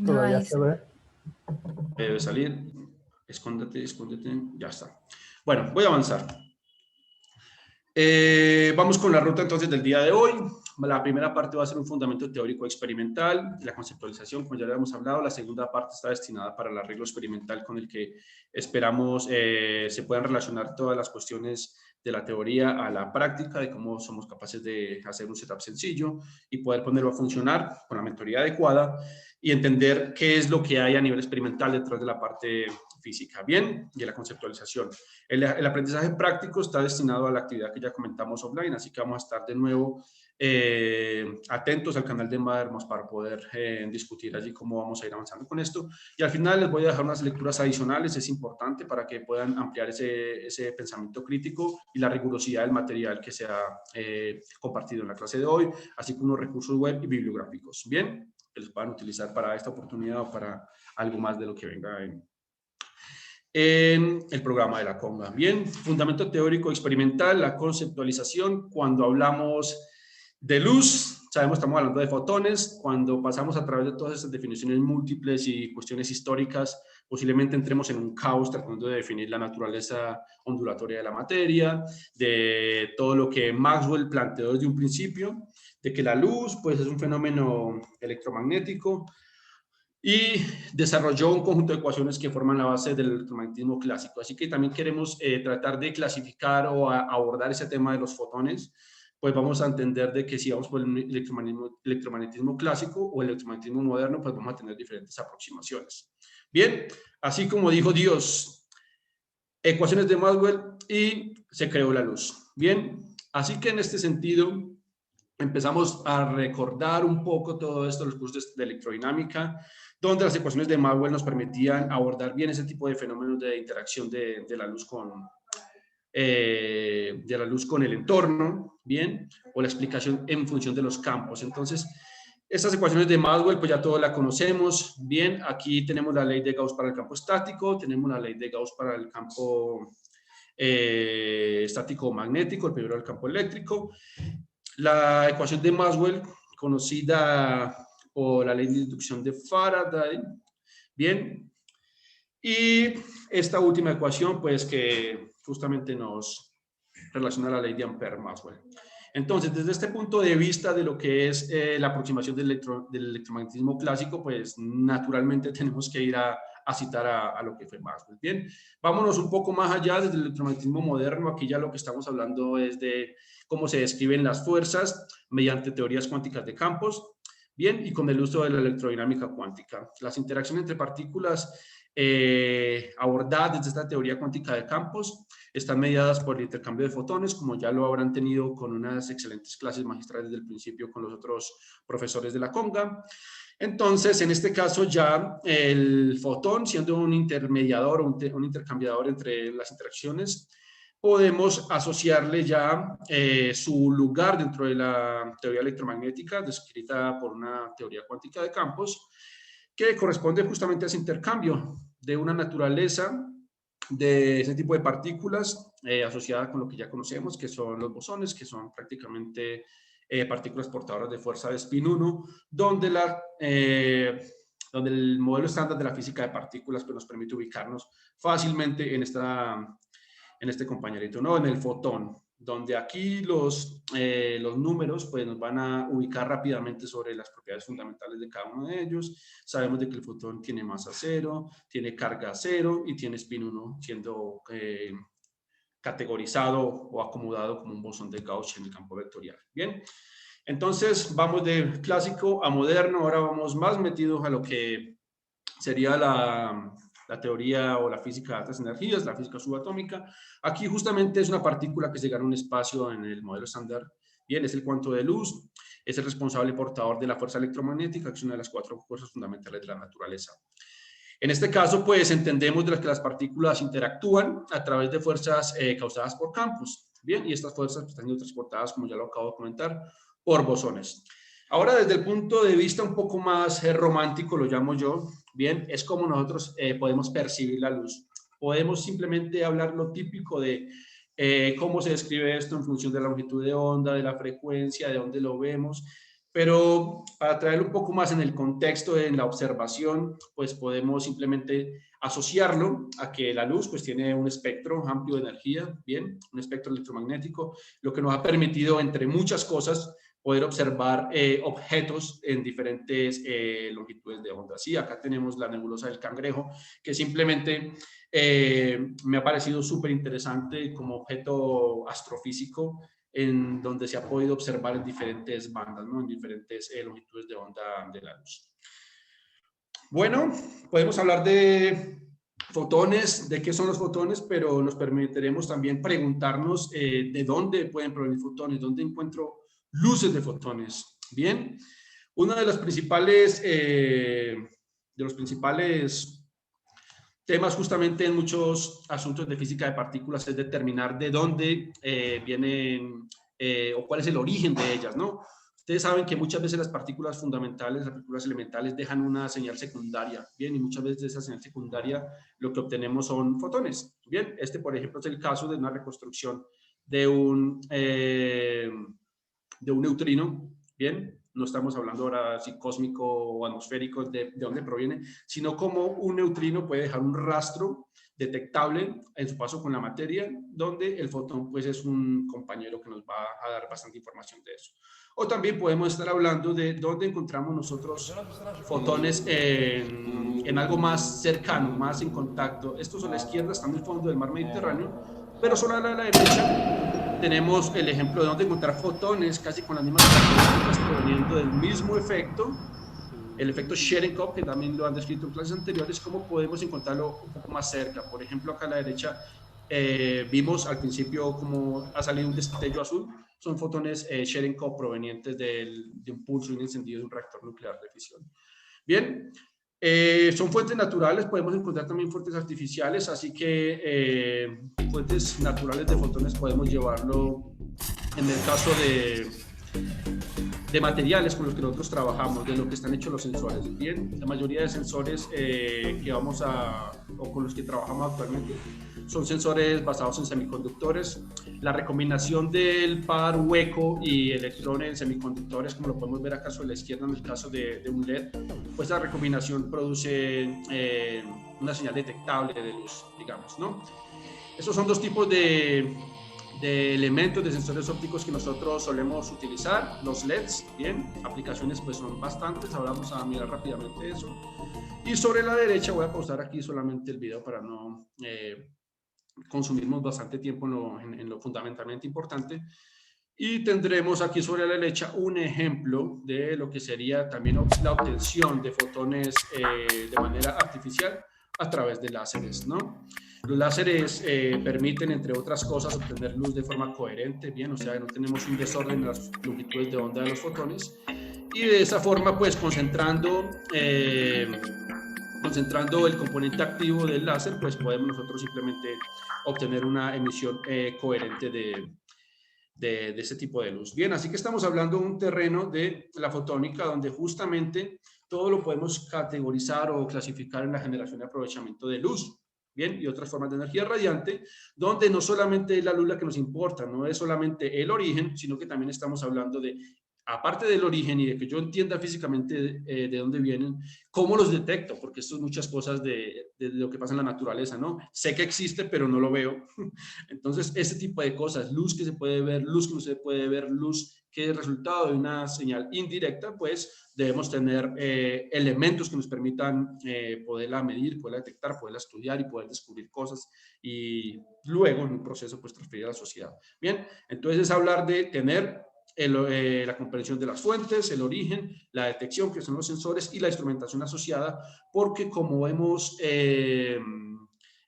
Todavía se ve. Debe salir. Escóndete, escóndete. Ya está. Bueno, voy a avanzar. Vamos con la ruta entonces del día de hoy. La primera parte va a ser un fundamento teórico experimental, la conceptualización, como ya lo hemos hablado. La segunda parte está destinada para el arreglo experimental con el que esperamos se puedan relacionar todas las cuestiones de la teoría a la práctica, de cómo somos capaces de hacer un setup sencillo y poder ponerlo a funcionar con la mentoría adecuada y entender qué es lo que hay a nivel experimental detrás de la parte física, bien, y la conceptualización. El aprendizaje práctico está destinado a la actividad que ya comentamos offline, así que vamos a estar de nuevo atentos al canal de Mothermost para poder discutir allí cómo vamos a ir avanzando con esto. Y al final les voy a dejar unas lecturas adicionales, es importante para que puedan ampliar ese pensamiento crítico y la rigurosidad del material que se ha compartido en la clase de hoy, así como unos recursos web y bibliográficos, bien, que les puedan utilizar para esta oportunidad o para algo más de lo que venga en el programa de la Conga. Bien, fundamento teórico experimental, la conceptualización. Cuando hablamos de luz, sabemos que estamos hablando de fotones. Cuando pasamos a través de todas estas definiciones múltiples y cuestiones históricas, posiblemente entremos en un caos tratando de definir la naturaleza ondulatoria de la materia, de todo lo que Maxwell planteó desde un principio, de que la luz pues, es un fenómeno electromagnético, y desarrolló un conjunto de ecuaciones que forman la base del electromagnetismo clásico. Así que también queremos tratar de clasificar o abordar ese tema de los fotones, pues vamos a entender de que si vamos por el electromagnetismo clásico o el electromagnetismo moderno, pues vamos a tener diferentes aproximaciones. Bien, así como dijo Dios, ecuaciones de Maxwell y se creó la luz. Bien, así que en este sentido empezamos a recordar un poco todo esto, los cursos de electrodinámica, donde las ecuaciones de Maxwell nos permitían abordar bien ese tipo de fenómenos de interacción de la luz con el entorno, bien, o la explicación en función de los campos. Entonces, estas ecuaciones de Maxwell, pues ya todos la conocemos, bien, aquí tenemos la ley de Gauss para el campo estático, tenemos la ley de Gauss para el campo estático magnético, el primero el campo eléctrico, la ecuación de Maxwell, conocida por la ley de inducción de Faraday, bien, y esta última ecuación, pues que justamente nos relaciona a la ley de Ampère-Maxwell. Entonces, desde este punto de vista de lo que es la aproximación del electromagnetismo clásico, pues naturalmente tenemos que ir a citar a lo que fue Maxwell. Bien, vámonos un poco más allá desde el electromagnetismo moderno. Aquí ya lo que estamos hablando es de cómo se describen las fuerzas mediante teorías cuánticas de campos, bien, y con el uso de la electrodinámica cuántica. Las interacciones entre partículas abordadas desde esta teoría cuántica de campos están mediadas por el intercambio de fotones, como ya lo habrán tenido con unas excelentes clases magistrales desde el principio con los otros profesores de la Conga. Entonces, en este caso ya el fotón, siendo un intermediador o un intercambiador entre las interacciones, podemos asociarle ya su lugar dentro de la teoría electromagnética, descrita por una teoría cuántica de campos, que corresponde justamente a ese intercambio de una naturaleza de ese tipo de partículas asociadas con lo que ya conocemos, que son los bosones, que son prácticamente partículas portadoras de fuerza de spin 1, donde el modelo estándar de la física de partículas pues, nos permite ubicarnos fácilmente en este compañerito, ¿no? En el fotón, donde aquí los números pues, nos van a ubicar rápidamente sobre las propiedades fundamentales de cada uno de ellos. Sabemos de que el fotón tiene masa 0, tiene carga 0 y tiene spin 1, siendo categorizado o acomodado como un bosón de Gauss en el campo vectorial. Bien, entonces vamos de clásico a moderno, ahora vamos más metidos a lo que sería la teoría o la física de altas energías, la física subatómica. Aquí justamente es una partícula que se gana un espacio en el modelo estándar. Bien, es el cuanto de luz, es el responsable portador de la fuerza electromagnética, que es una de las 4 fuerzas fundamentales de la naturaleza. En este caso, pues entendemos de que las partículas interactúan a través de fuerzas causadas por campos. Bien, y estas fuerzas pues, están siendo transportadas, como ya lo acabo de comentar, por bosones. Ahora, desde el punto de vista un poco más romántico, lo llamo yo, bien, es como nosotros podemos percibir la luz. Podemos simplemente hablar lo típico de cómo se describe esto en función de la longitud de onda, de la frecuencia, de dónde lo vemos. Pero para traerlo un poco más en el contexto, en la observación, pues podemos simplemente asociarlo a que la luz pues tiene un espectro amplio de energía, bien, un espectro electromagnético, lo que nos ha permitido, entre muchas cosas, poder observar objetos en diferentes longitudes de onda. Sí, acá tenemos la nebulosa del Cangrejo, que simplemente me ha parecido súper interesante como objeto astrofísico, en donde se ha podido observar en diferentes bandas, ¿no? En diferentes longitudes de onda de la luz. Bueno, podemos hablar de fotones, de qué son los fotones, pero nos permitiremos también preguntarnos de dónde pueden provenir fotones, dónde encuentro luces de fotones. Bien, uno de los principales temas justamente en muchos asuntos de física de partículas es determinar de dónde vienen o cuál es el origen de ellas, ¿no? Ustedes saben que muchas veces las partículas fundamentales, las partículas elementales dejan una señal secundaria, ¿bien? Y muchas veces de esa señal secundaria lo que obtenemos son fotones, ¿bien? Este, por ejemplo, es el caso de una reconstrucción de un neutrino, ¿bien? No estamos hablando ahora si cósmico o atmosférico, de dónde proviene, sino cómo un neutrino puede dejar un rastro detectable en su paso con la materia, donde el fotón pues es un compañero que nos va a dar bastante información de eso. O también podemos estar hablando de dónde encontramos nosotros fotones en algo más cercano, más en contacto. Estos a la izquierda están en el fondo del mar Mediterráneo, pero solo a la derecha tenemos el ejemplo de dónde encontrar fotones casi con las mismas características proveniendo del mismo efecto, el efecto Cherenkov, que también lo han descrito en clases anteriores, cómo podemos encontrarlo un poco más cerca. Por ejemplo, acá a la derecha vimos al principio cómo ha salido un destello azul, son fotones Cherenkov provenientes de un pulso y un encendido de un reactor nuclear de fisión. Bien, son fuentes naturales, podemos encontrar también fuentes artificiales, así que fuentes naturales de fotones podemos llevarlo en el caso de materiales con los que nosotros trabajamos, de lo que están hechos los sensores. Bien, la mayoría de sensores o con los que trabajamos actualmente son sensores basados en semiconductores. La recombinación del par hueco y electrón en semiconductores, como lo podemos ver acá sobre la izquierda en el caso de un LED, pues la recombinación produce una señal detectable de luz, digamos, ¿no? Estos son dos tipos de elementos de sensores ópticos que nosotros solemos utilizar, los LEDs, bien, aplicaciones pues son bastantes, ahora vamos a mirar rápidamente eso. Y sobre la derecha voy a pausar aquí solamente el video para no consumirnos bastante tiempo en lo fundamentalmente importante. Y tendremos aquí sobre la derecha un ejemplo de lo que sería también la obtención de fotones de manera artificial a través de láseres, ¿no? Los láseres permiten, entre otras cosas, obtener luz de forma coherente, bien, o sea, no tenemos un desorden en las longitudes de onda de los fotones, y de esa forma, pues, concentrando el componente activo del láser, pues podemos nosotros simplemente obtener una emisión coherente de ese tipo de luz. Bien, así que estamos hablando de un terreno de la fotónica donde justamente todo lo podemos categorizar o clasificar en la generación y aprovechamiento de luz. Bien, y otras formas de energía radiante, donde no solamente es la luz la que nos importa, no es solamente el origen, sino que también estamos hablando de, aparte del origen y de que yo entienda físicamente de dónde vienen, cómo los detecto, porque esto es muchas cosas de lo que pasa en la naturaleza, ¿no? Sé que existe, pero no lo veo. Entonces, ese tipo de cosas, luz que se puede ver, luz que no se puede ver, luz que es resultado de una señal indirecta, pues debemos tener elementos que nos permitan poderla medir, poderla detectar, poderla estudiar y poder descubrir cosas y luego en un proceso pues transferir a la sociedad. Bien, entonces es hablar de tener la comprensión de las fuentes, el origen, la detección, que son los sensores, y la instrumentación asociada, porque como hemos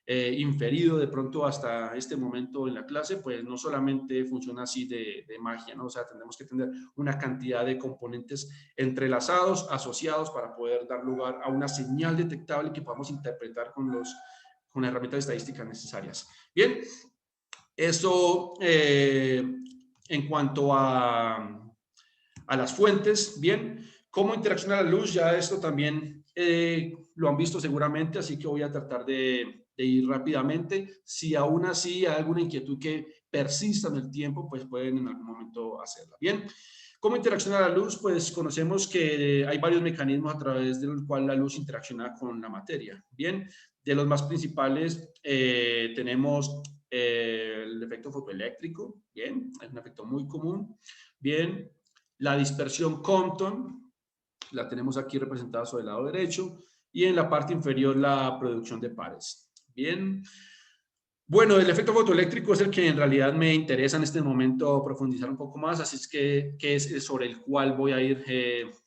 inferido de pronto hasta este momento en la clase, pues no solamente funciona así de magia, ¿no? O sea, tenemos que tener una cantidad de componentes entrelazados, asociados, para poder dar lugar a una señal detectable que podamos interpretar con las herramientas estadísticas necesarias. Bien, eso en cuanto a las fuentes. Bien, cómo interacciona la luz, ya esto también lo han visto seguramente, así que voy a tratar de ir rápidamente. Si aún así hay alguna inquietud que persista en el tiempo, pues pueden en algún momento hacerla. Bien, ¿cómo interacciona la luz? Pues conocemos que hay varios mecanismos a través del cual la luz interacciona con la materia. Bien, de los más principales tenemos el efecto fotoeléctrico. Bien, es un efecto muy común. Bien, la dispersión Compton, la tenemos aquí representada sobre el lado derecho, y en la parte inferior la producción de pares. Bien. Bueno, el efecto fotoeléctrico es el que en realidad me interesa en este momento profundizar un poco más, así es que es sobre el cual voy a ir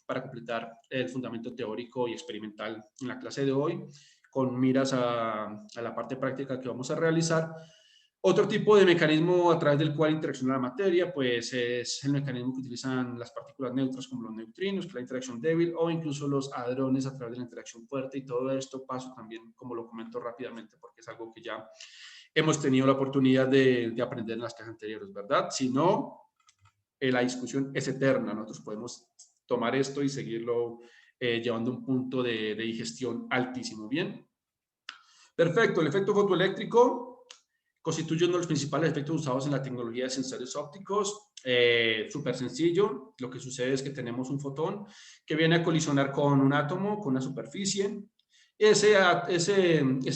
para completar el fundamento teórico y experimental en la clase de hoy, con miras a la parte práctica que vamos a realizar. Otro tipo de mecanismo a través del cual interacciona la materia, pues es el mecanismo que utilizan las partículas neutras como los neutrinos, que es la interacción débil, o incluso los hadrones a través de la interacción fuerte, y todo esto paso también, como lo comento rápidamente, porque es algo que ya hemos tenido la oportunidad de aprender en las clases anteriores, ¿verdad? Si no, la discusión es eterna. Nosotros podemos tomar esto y seguirlo llevando a un punto de digestión altísimo. Bien. Perfecto. El efecto fotoeléctrico constituye uno de los principales efectos usados en la tecnología de sensores ópticos. Súper sencillo. Lo que sucede es que tenemos un fotón que viene a colisionar con un átomo, con una superficie. Ese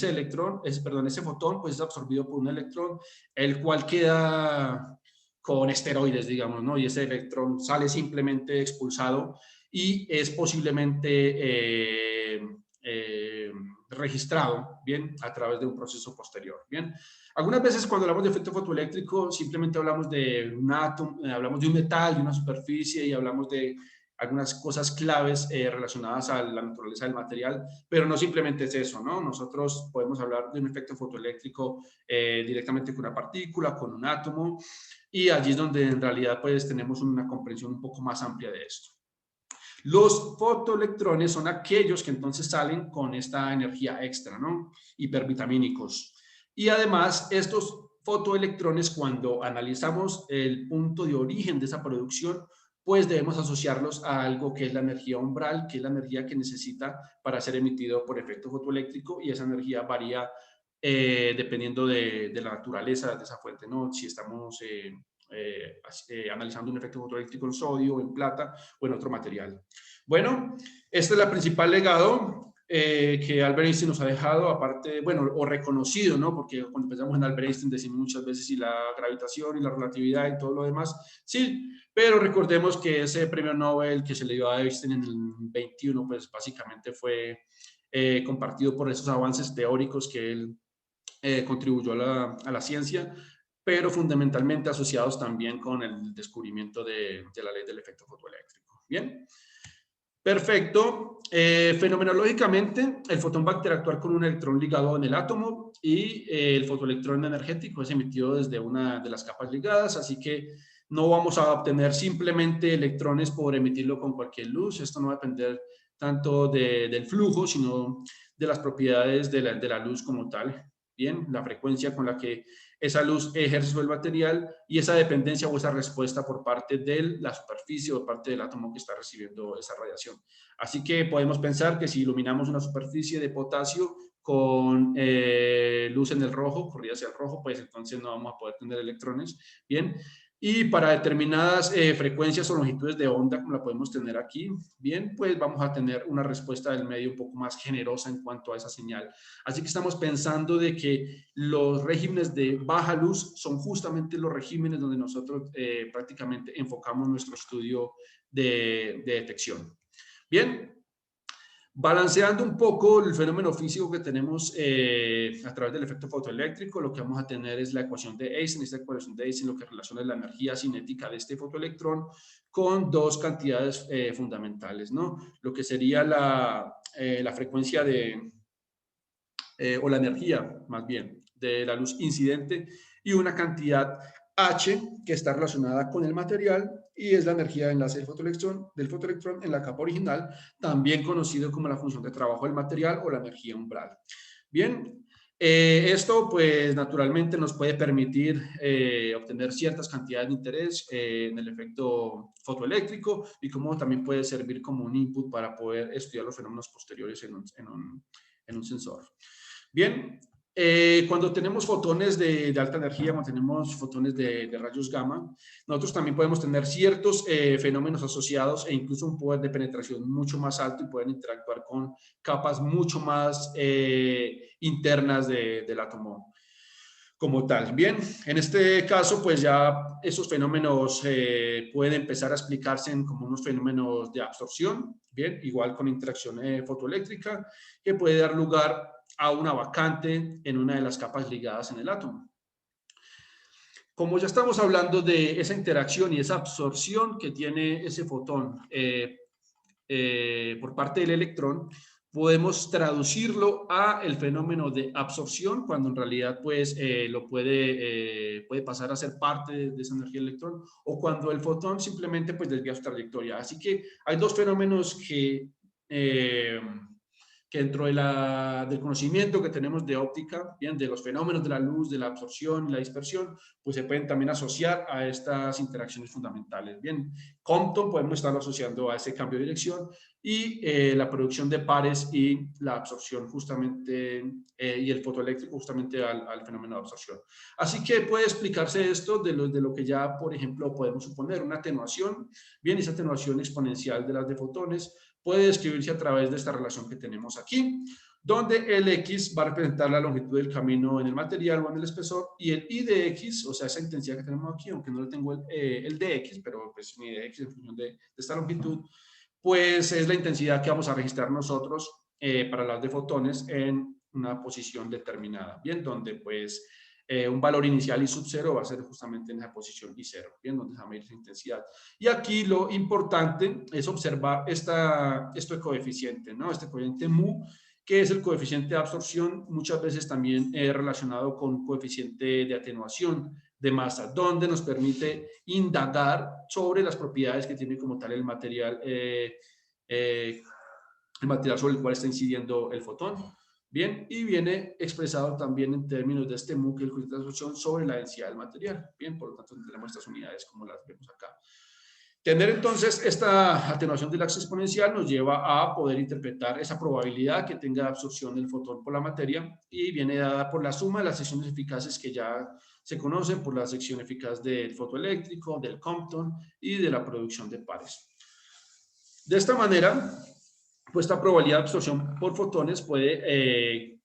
electrón, ese fotón, pues es absorbido por un electrón, el cual queda con esteroides, digamos, ¿no? Y ese electrón sale simplemente expulsado y es posiblemente registrado, ¿bien? A través de un proceso posterior, ¿bien? Algunas veces cuando hablamos de efecto fotoeléctrico simplemente hablamos de un átomo, hablamos de un metal, de una superficie, y hablamos de algunas cosas claves relacionadas a la naturaleza del material, pero no simplemente es eso, ¿no? Nosotros podemos hablar de un efecto fotoeléctrico directamente con una partícula, con un átomo, y allí es donde en realidad pues tenemos una comprensión un poco más amplia de esto. Los fotoelectrones son aquellos que entonces salen con esta energía extra, ¿no? Hipervitamínicos. Y además, estos fotoelectrones, cuando analizamos el punto de origen de esa producción, pues debemos asociarlos a algo que es la energía umbral, que es la energía que necesita para ser emitido por efecto fotoeléctrico, y esa energía varía dependiendo de la naturaleza de esa fuente, ¿no? Si estamos analizando un efecto fotoeléctrico en sodio, en plata o en otro material. Bueno, este es el principal legado que Albert Einstein nos ha dejado, aparte, bueno, o reconocido, ¿no? Porque cuando pensamos en Albert Einstein decimos muchas veces y la gravitación y la relatividad y todo lo demás, sí, pero recordemos que ese premio Nobel que se le dio a Einstein en el 21, pues básicamente fue compartido por esos avances teóricos que él contribuyó a la ciencia, pero fundamentalmente asociados también con el descubrimiento de la ley del efecto fotoeléctrico. Bien. Perfecto. Fenomenológicamente, el fotón va a interactuar con un electrón ligado en el átomo, y el fotoelectrón energético es emitido desde una de las capas ligadas, así que no vamos a obtener simplemente electrones por emitirlo con cualquier luz. Esto no va a depender tanto del flujo, sino de las propiedades de la luz como tal. Bien, la frecuencia con la que esa luz ejerce sobre el material, y esa dependencia o esa respuesta por parte de la superficie o por parte del átomo que está recibiendo esa radiación. Así que podemos pensar que si iluminamos una superficie de potasio con luz en el rojo, corrida hacia el rojo, pues entonces no vamos a poder tener electrones. Bien. Y para determinadas frecuencias o longitudes de onda, como la podemos tener aquí, bien, pues vamos a tener una respuesta del medio un poco más generosa en cuanto a esa señal. Así que estamos pensando de que los regímenes de baja luz son justamente los regímenes donde nosotros prácticamente enfocamos nuestro estudio de detección. Bien. Balanceando un poco el fenómeno físico que tenemos a través del efecto fotoeléctrico, lo que vamos a tener es la ecuación de Einstein. Esta ecuación de Einstein lo que relaciona la energía cinética de este fotoelectrón con dos cantidades fundamentales, ¿no? Lo que sería la frecuencia o la energía, más bien, de la luz incidente, y una cantidad H que está relacionada con el material, y es la energía de enlace del fotoelectrón en la capa original, también conocido como la función de trabajo del material o la energía umbral. Bien, esto pues naturalmente nos puede permitir obtener ciertas cantidades de interés en el efecto fotoeléctrico, y como también puede servir como un input para poder estudiar los fenómenos posteriores en un sensor. Bien, Cuando tenemos fotones de alta energía, cuando tenemos fotones de rayos gamma, nosotros también podemos tener ciertos fenómenos asociados e incluso un poder de penetración mucho más alto y pueden interactuar con capas mucho más internas del átomo como tal. Bien, en este caso, pues ya esos fenómenos pueden empezar a explicarse como unos fenómenos de absorción, bien, igual con interacción fotoeléctrica, que puede dar lugar a una vacante en una de las capas ligadas en el átomo. Como ya estamos hablando de esa interacción y esa absorción que tiene ese fotón por parte del electrón, podemos traducirlo a el fenómeno de absorción, cuando en realidad pues puede pasar a ser parte de esa energía del electrón, o cuando el fotón simplemente pues desvía su trayectoria. Así que hay dos fenómenos que dentro del conocimiento que tenemos de óptica, bien, de los fenómenos de la luz, de la absorción y la dispersión, pues se pueden también asociar a estas interacciones fundamentales. Bien, Compton podemos estarlo asociando a ese cambio de dirección y la producción de pares y la absorción justamente y el fotoeléctrico justamente al fenómeno de absorción. Así que puede explicarse esto de lo que ya, por ejemplo, podemos suponer una atenuación, bien, esa atenuación exponencial de las de fotones puede describirse a través de esta relación que tenemos aquí, donde el X va a representar la longitud del camino en el material o en el espesor, y el I de X, o sea, esa intensidad que tenemos aquí, aunque no le tengo el de X, pero pues mi de X en función de esta longitud, pues es la intensidad que vamos a registrar nosotros para las de fotones en una posición determinada, bien, donde pues un valor inicial I sub 0 va a ser justamente en esa posición I0, bien, donde se va a medir esa intensidad. Y aquí lo importante es observar este coeficiente, ¿no? Este coeficiente mu, que es el coeficiente de absorción, muchas veces también relacionado con coeficiente de atenuación de masa, donde nos permite indagar sobre las propiedades que tiene como tal el material sobre el cual está incidiendo el fotón. Bien, y viene expresado también en términos de este mu, que es el coeficiente de absorción sobre la densidad del material. Bien, por lo tanto tenemos estas unidades como las vemos acá. Tener entonces esta atenuación del axis exponencial nos lleva a poder interpretar esa probabilidad que tenga de absorción del fotón por la materia y viene dada por la suma de las secciones eficaces que ya se conocen, por la sección eficaz del fotoeléctrico, del Compton y de la producción de pares. De esta manera, pues esta probabilidad de absorción por fotones puede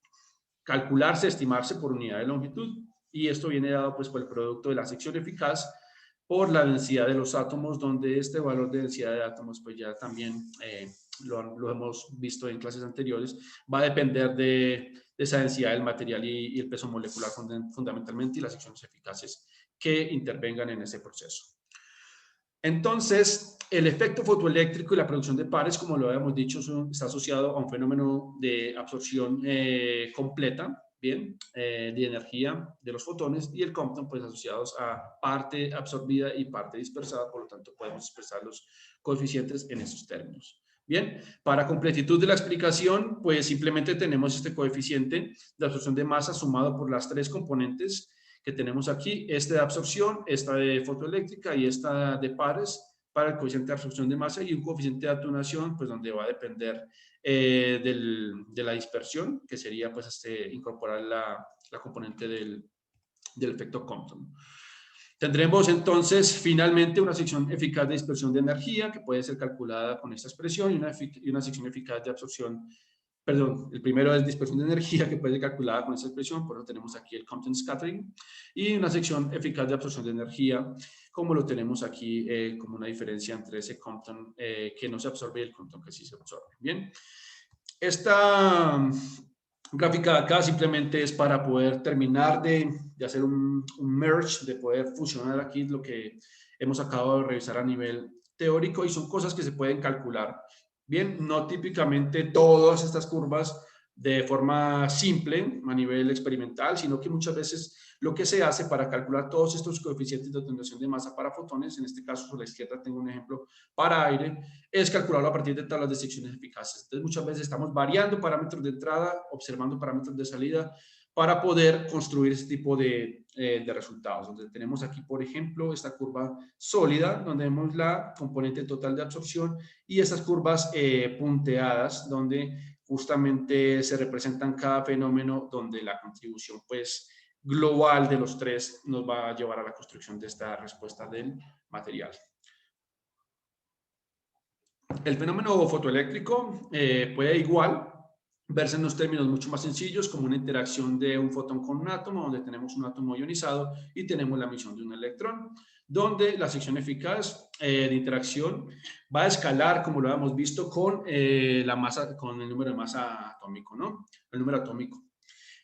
calcularse, estimarse por unidad de longitud, y esto viene dado pues por el producto de la sección eficaz por la densidad de los átomos, donde este valor de densidad de átomos pues ya también lo hemos visto en clases anteriores, va a depender de esa densidad del material y el peso molecular fundamentalmente, y las secciones eficaces que intervengan en ese proceso. Entonces, el efecto fotoeléctrico y la producción de pares, como lo habíamos dicho, está asociado a un fenómeno de absorción completa, bien, de energía de los fotones, y el Compton, pues, asociados a parte absorbida y parte dispersada, por lo tanto, podemos expresar los coeficientes en esos términos. Bien, para completitud de la explicación, pues simplemente tenemos este coeficiente de absorción de masa sumado por las tres componentes que tenemos aquí, esta de absorción, esta de fotoeléctrica y esta de pares para el coeficiente de absorción de masa, y un coeficiente de atenuación, pues donde va a depender de la dispersión, que sería pues incorporar la componente del efecto Compton. Tendremos entonces finalmente una sección eficaz de dispersión de energía que puede ser calculada con esta expresión, y una sección eficaz de absorción. Perdón, el primero es dispersión de energía, que puede ser calculada con esta expresión, por eso tenemos aquí el Compton scattering, y una sección eficaz de absorción de energía, como lo tenemos aquí, como una diferencia entre ese Compton que no se absorbe y el Compton que sí se absorbe. Bien, esta gráfica de acá simplemente es para poder terminar de hacer un merge, de poder fusionar aquí lo que hemos acabado de revisar a nivel teórico, y son cosas que se pueden calcular. Bien, no típicamente todas estas curvas de forma simple a nivel experimental, sino que muchas veces lo que se hace para calcular todos estos coeficientes de atenuación de masa para fotones, en este caso sobre la izquierda tengo un ejemplo para aire, es calcularlo a partir de tablas de secciones eficaces. Entonces muchas veces estamos variando parámetros de entrada, observando parámetros de salida, para poder construir ese tipo de resultados. Donde tenemos aquí, por ejemplo, esta curva sólida, donde vemos la componente total de absorción, y estas curvas punteadas, donde justamente se representan cada fenómeno donde la contribución pues global de los tres nos va a llevar a la construcción de esta respuesta del material. El fenómeno fotoeléctrico puede igual verse en los términos mucho más sencillos, como una interacción de un fotón con un átomo, donde tenemos un átomo ionizado y tenemos la emisión de un electrón, donde la sección eficaz de interacción va a escalar, como lo habíamos visto, con la masa, con el número de masa atómico, ¿no? El número atómico.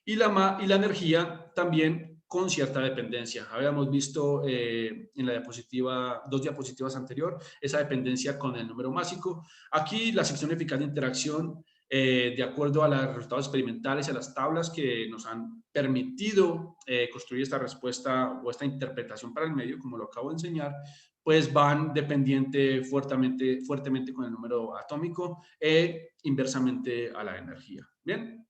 Y la energía también con cierta dependencia. Habíamos visto en la diapositiva, 2 diapositivas anterior, esa dependencia con el número másico. Aquí la sección eficaz de interacción, de acuerdo a los resultados experimentales y a las tablas que nos han permitido construir esta respuesta o esta interpretación para el medio, como lo acabo de enseñar, pues van fuertemente con el número atómico e inversamente a la energía. Bien.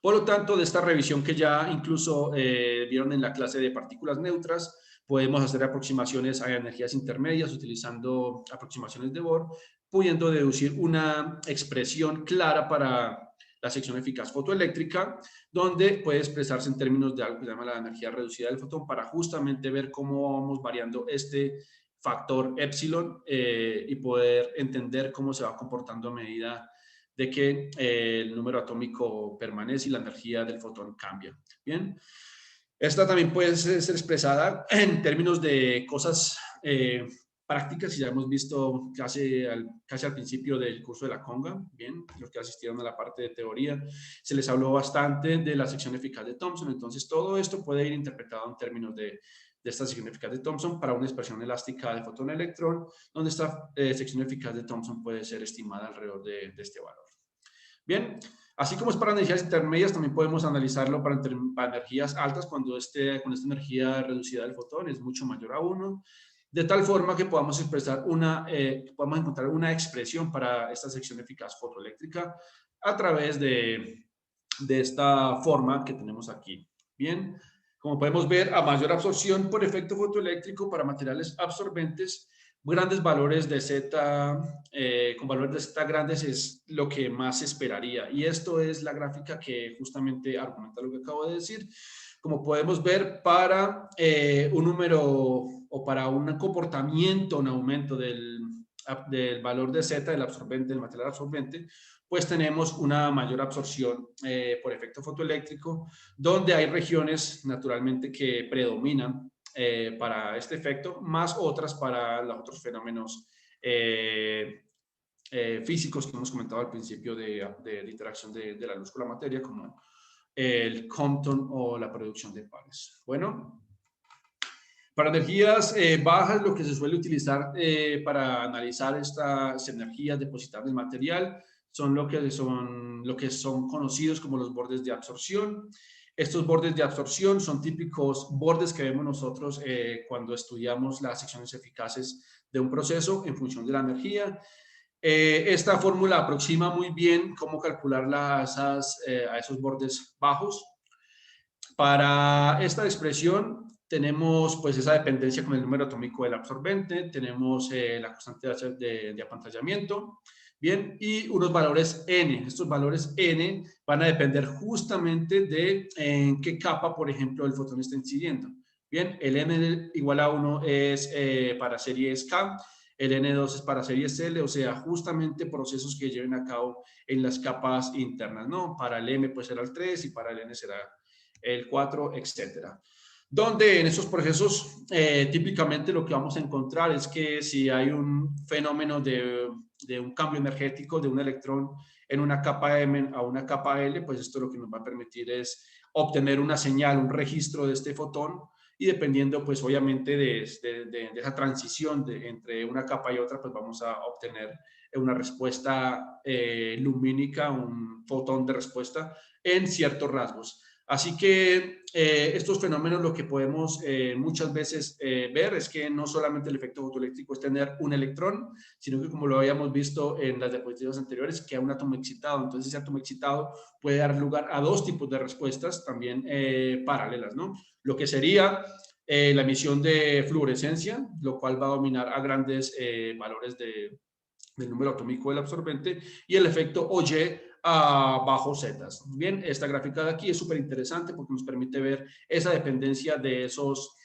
Por lo tanto, de esta revisión que ya incluso vieron en la clase de partículas neutras, podemos hacer aproximaciones a energías intermedias utilizando aproximaciones de Bohr, pudiendo deducir una expresión clara para la sección eficaz fotoeléctrica, donde puede expresarse en términos de algo que se llama la energía reducida del fotón, para justamente ver cómo vamos variando este factor epsilon y poder entender cómo se va comportando a medida de que el número atómico permanece y la energía del fotón cambia. Bien, esta también puede ser expresada en términos de cosas prácticas, y ya hemos visto casi al principio del curso de la conga. Bien, los que asistieron a la parte de teoría, se les habló bastante de la sección eficaz de Thomson. Entonces, todo esto puede ir interpretado en términos de esta sección eficaz de Thomson para una expresión elástica de fotón-electrón, donde esta sección eficaz de Thomson puede ser estimada alrededor de este valor. Bien, así como es para energías intermedias, también podemos analizarlo para energías altas cuando con esta energía reducida del fotón es mucho mayor a 1, de tal forma que podamos expresar podamos encontrar una expresión para esta sección eficaz fotoeléctrica a través de esta forma que tenemos aquí. Bien, como podemos ver, a mayor absorción por efecto fotoeléctrico para materiales absorbentes, grandes valores de Z, con valores de Z grandes es lo que más se esperaría. Y esto es la gráfica que justamente argumenta lo que acabo de decir. Como podemos ver, para un número o para un comportamiento, un aumento del valor de Z, del absorbente, del material absorbente, pues tenemos una mayor absorción por efecto fotoeléctrico, donde hay regiones naturalmente que predominan para este efecto, más otras para los otros fenómenos físicos que hemos comentado al principio de interacción de la luz con la materia, como el Compton o la producción de pares. Bueno, para energías bajas, lo que se suele utilizar para analizar estas energías depositadas en material son lo que son conocidos como los bordes de absorción. Estos bordes de absorción son típicos bordes que vemos nosotros cuando estudiamos las secciones eficaces de un proceso en función de la energía. Esta fórmula aproxima muy bien cómo calcular a esos bordes bajos. Para esta expresión tenemos pues esa dependencia con el número atómico del absorbente, tenemos la constante de apantallamiento, bien, y unos valores n. Estos valores n van a depender justamente de en qué capa, por ejemplo, el fotón está incidiendo. Bien, el n igual a 1 es para series K, el N2 es para series L, o sea, justamente procesos que lleven a cabo en las capas internas, ¿no? Para el M pues será el 3 y para el N será el 4, etcétera. Donde en esos procesos típicamente lo que vamos a encontrar es que si hay un fenómeno de un cambio energético de un electrón en una capa M a una capa L, pues esto lo que nos va a permitir es obtener una señal, un registro de este fotón, y dependiendo pues obviamente de esa transición entre una capa y otra, pues vamos a obtener una respuesta lumínica, un fotón de respuesta en ciertos rasgos. Así que estos fenómenos lo que podemos muchas veces ver es que no solamente el efecto fotoeléctrico es tener un electrón, sino que como lo habíamos visto en las diapositivas anteriores, que hay un átomo excitado. Entonces ese átomo excitado puede dar lugar a dos tipos de respuestas también paralelas, ¿no? Lo que sería la emisión de fluorescencia, lo cual va a dominar a grandes valores del número atómico del absorbente, y el efecto Auger bajo zetas. Bien, esta gráfica de aquí es súper interesante porque nos permite ver esa dependencia de esas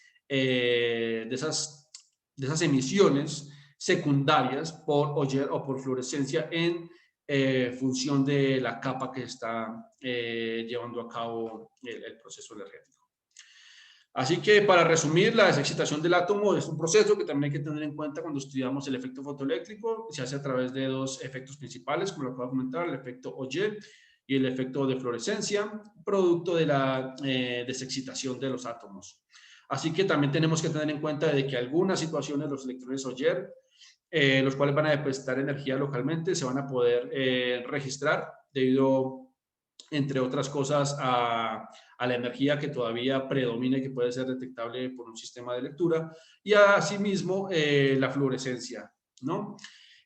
emisiones secundarias por Auger o por fluorescencia en función de la capa que está llevando a cabo el proceso energético. Así que para resumir, la desexcitación del átomo es un proceso que también hay que tener en cuenta cuando estudiamos el efecto fotoeléctrico. Se hace a través de dos efectos principales, como lo acabo de comentar, el efecto Auger y el efecto de fluorescencia, producto de la desexcitación de los átomos. Así que también tenemos que tener en cuenta de que algunas situaciones los electrones Auger, los cuales van a depositar energía localmente, se van a poder registrar debido, entre otras cosas, a la energía que todavía predomina y que puede ser detectable por un sistema de lectura, y asimismo la fluorescencia, ¿no?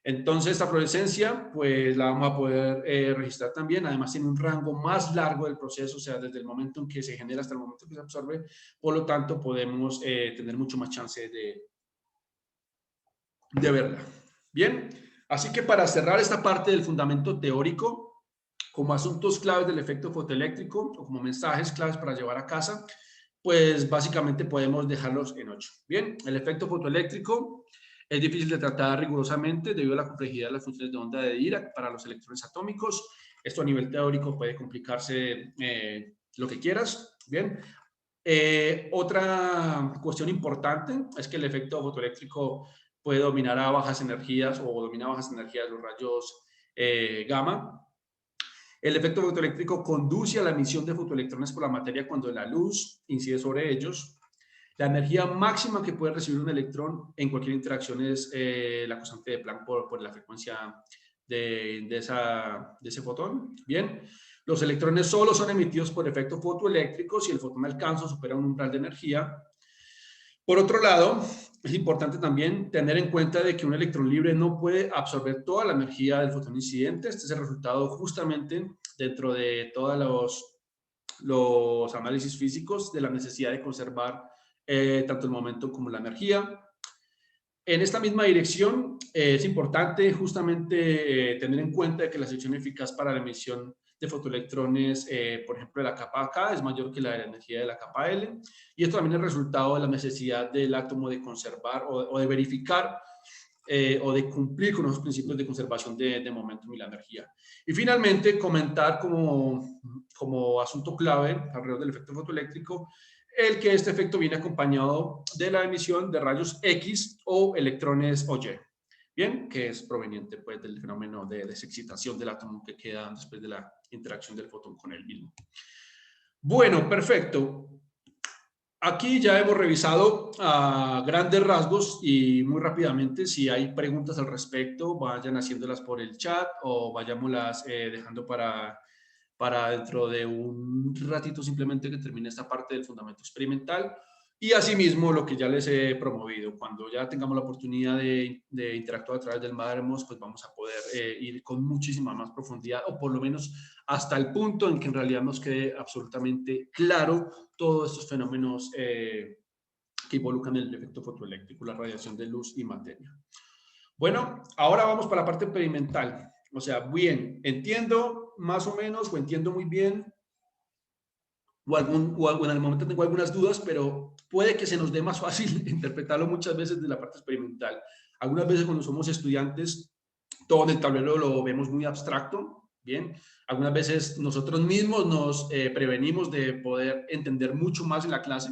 Entonces, esta fluorescencia, pues la vamos a poder registrar también. Además, tiene un rango más largo del proceso, o sea, desde el momento en que se genera hasta el momento que se absorbe. Por lo tanto, podemos tener mucho más chance de verla. Bien, así que para cerrar esta parte del fundamento teórico, como asuntos claves del efecto fotoeléctrico o como mensajes claves para llevar a casa, pues básicamente podemos dejarlos en 8. Bien, el efecto fotoeléctrico es difícil de tratar rigurosamente debido a la complejidad de las funciones de onda de Dirac para los electrones atómicos. Esto a nivel teórico puede complicarse lo que quieras. Bien. Otra cuestión importante es que el efecto fotoeléctrico puede dominar a bajas energías o domina a bajas energías los rayos gamma. El efecto fotoeléctrico conduce a la emisión de fotoelectrones por la materia cuando la luz incide sobre ellos. La energía máxima que puede recibir un electrón en cualquier interacción es la constante de Planck por la frecuencia de ese fotón. Bien, los electrones solo son emitidos por efecto fotoeléctrico si el fotón alcanza o supera un umbral de energía. Por otro lado, es importante también tener en cuenta de que un electrón libre no puede absorber toda la energía del fotón incidente. Este es el resultado justamente dentro de todos los análisis físicos de la necesidad de conservar tanto el momento como la energía. En esta misma dirección es importante justamente tener en cuenta que la sección eficaz para la emisión de fotoelectrones, por ejemplo, de la capa K es mayor que la de la energía de la capa L, y esto también es resultado de la necesidad del átomo de conservar o de verificar o de cumplir con los principios de conservación de momentum y la energía. Y finalmente, comentar como asunto clave alrededor del efecto fotoeléctrico el que este efecto viene acompañado de la emisión de rayos X o electrones Auger, bien, que es proveniente pues del fenómeno de desexcitación del átomo que queda después de la interacción del fotón con el mismo. Bueno, perfecto. Aquí ya hemos revisado a grandes rasgos y muy rápidamente, si hay preguntas al respecto, vayan haciéndolas por el chat o vayámoslas dejando para dentro de un ratito simplemente que termine esta parte del fundamento experimental. Y asimismo, lo que ya les he promovido, cuando ya tengamos la oportunidad de interactuar a través del Madermos, pues vamos a poder ir con muchísima más profundidad, o por lo menos hasta el punto en que en realidad nos quede absolutamente claro todos estos fenómenos que involucran el efecto fotoeléctrico, la radiación de luz y materia. Bueno, ahora vamos para la parte experimental. O sea, bien, entiendo más o menos, o entiendo muy bien, o en el momento tengo algunas dudas, pero puede que se nos dé más fácil interpretarlo muchas veces de la parte experimental. Algunas veces cuando somos estudiantes, todo en el tablero lo vemos muy abstracto, ¿bien? Algunas veces nosotros mismos nos prevenimos de poder entender mucho más en la clase,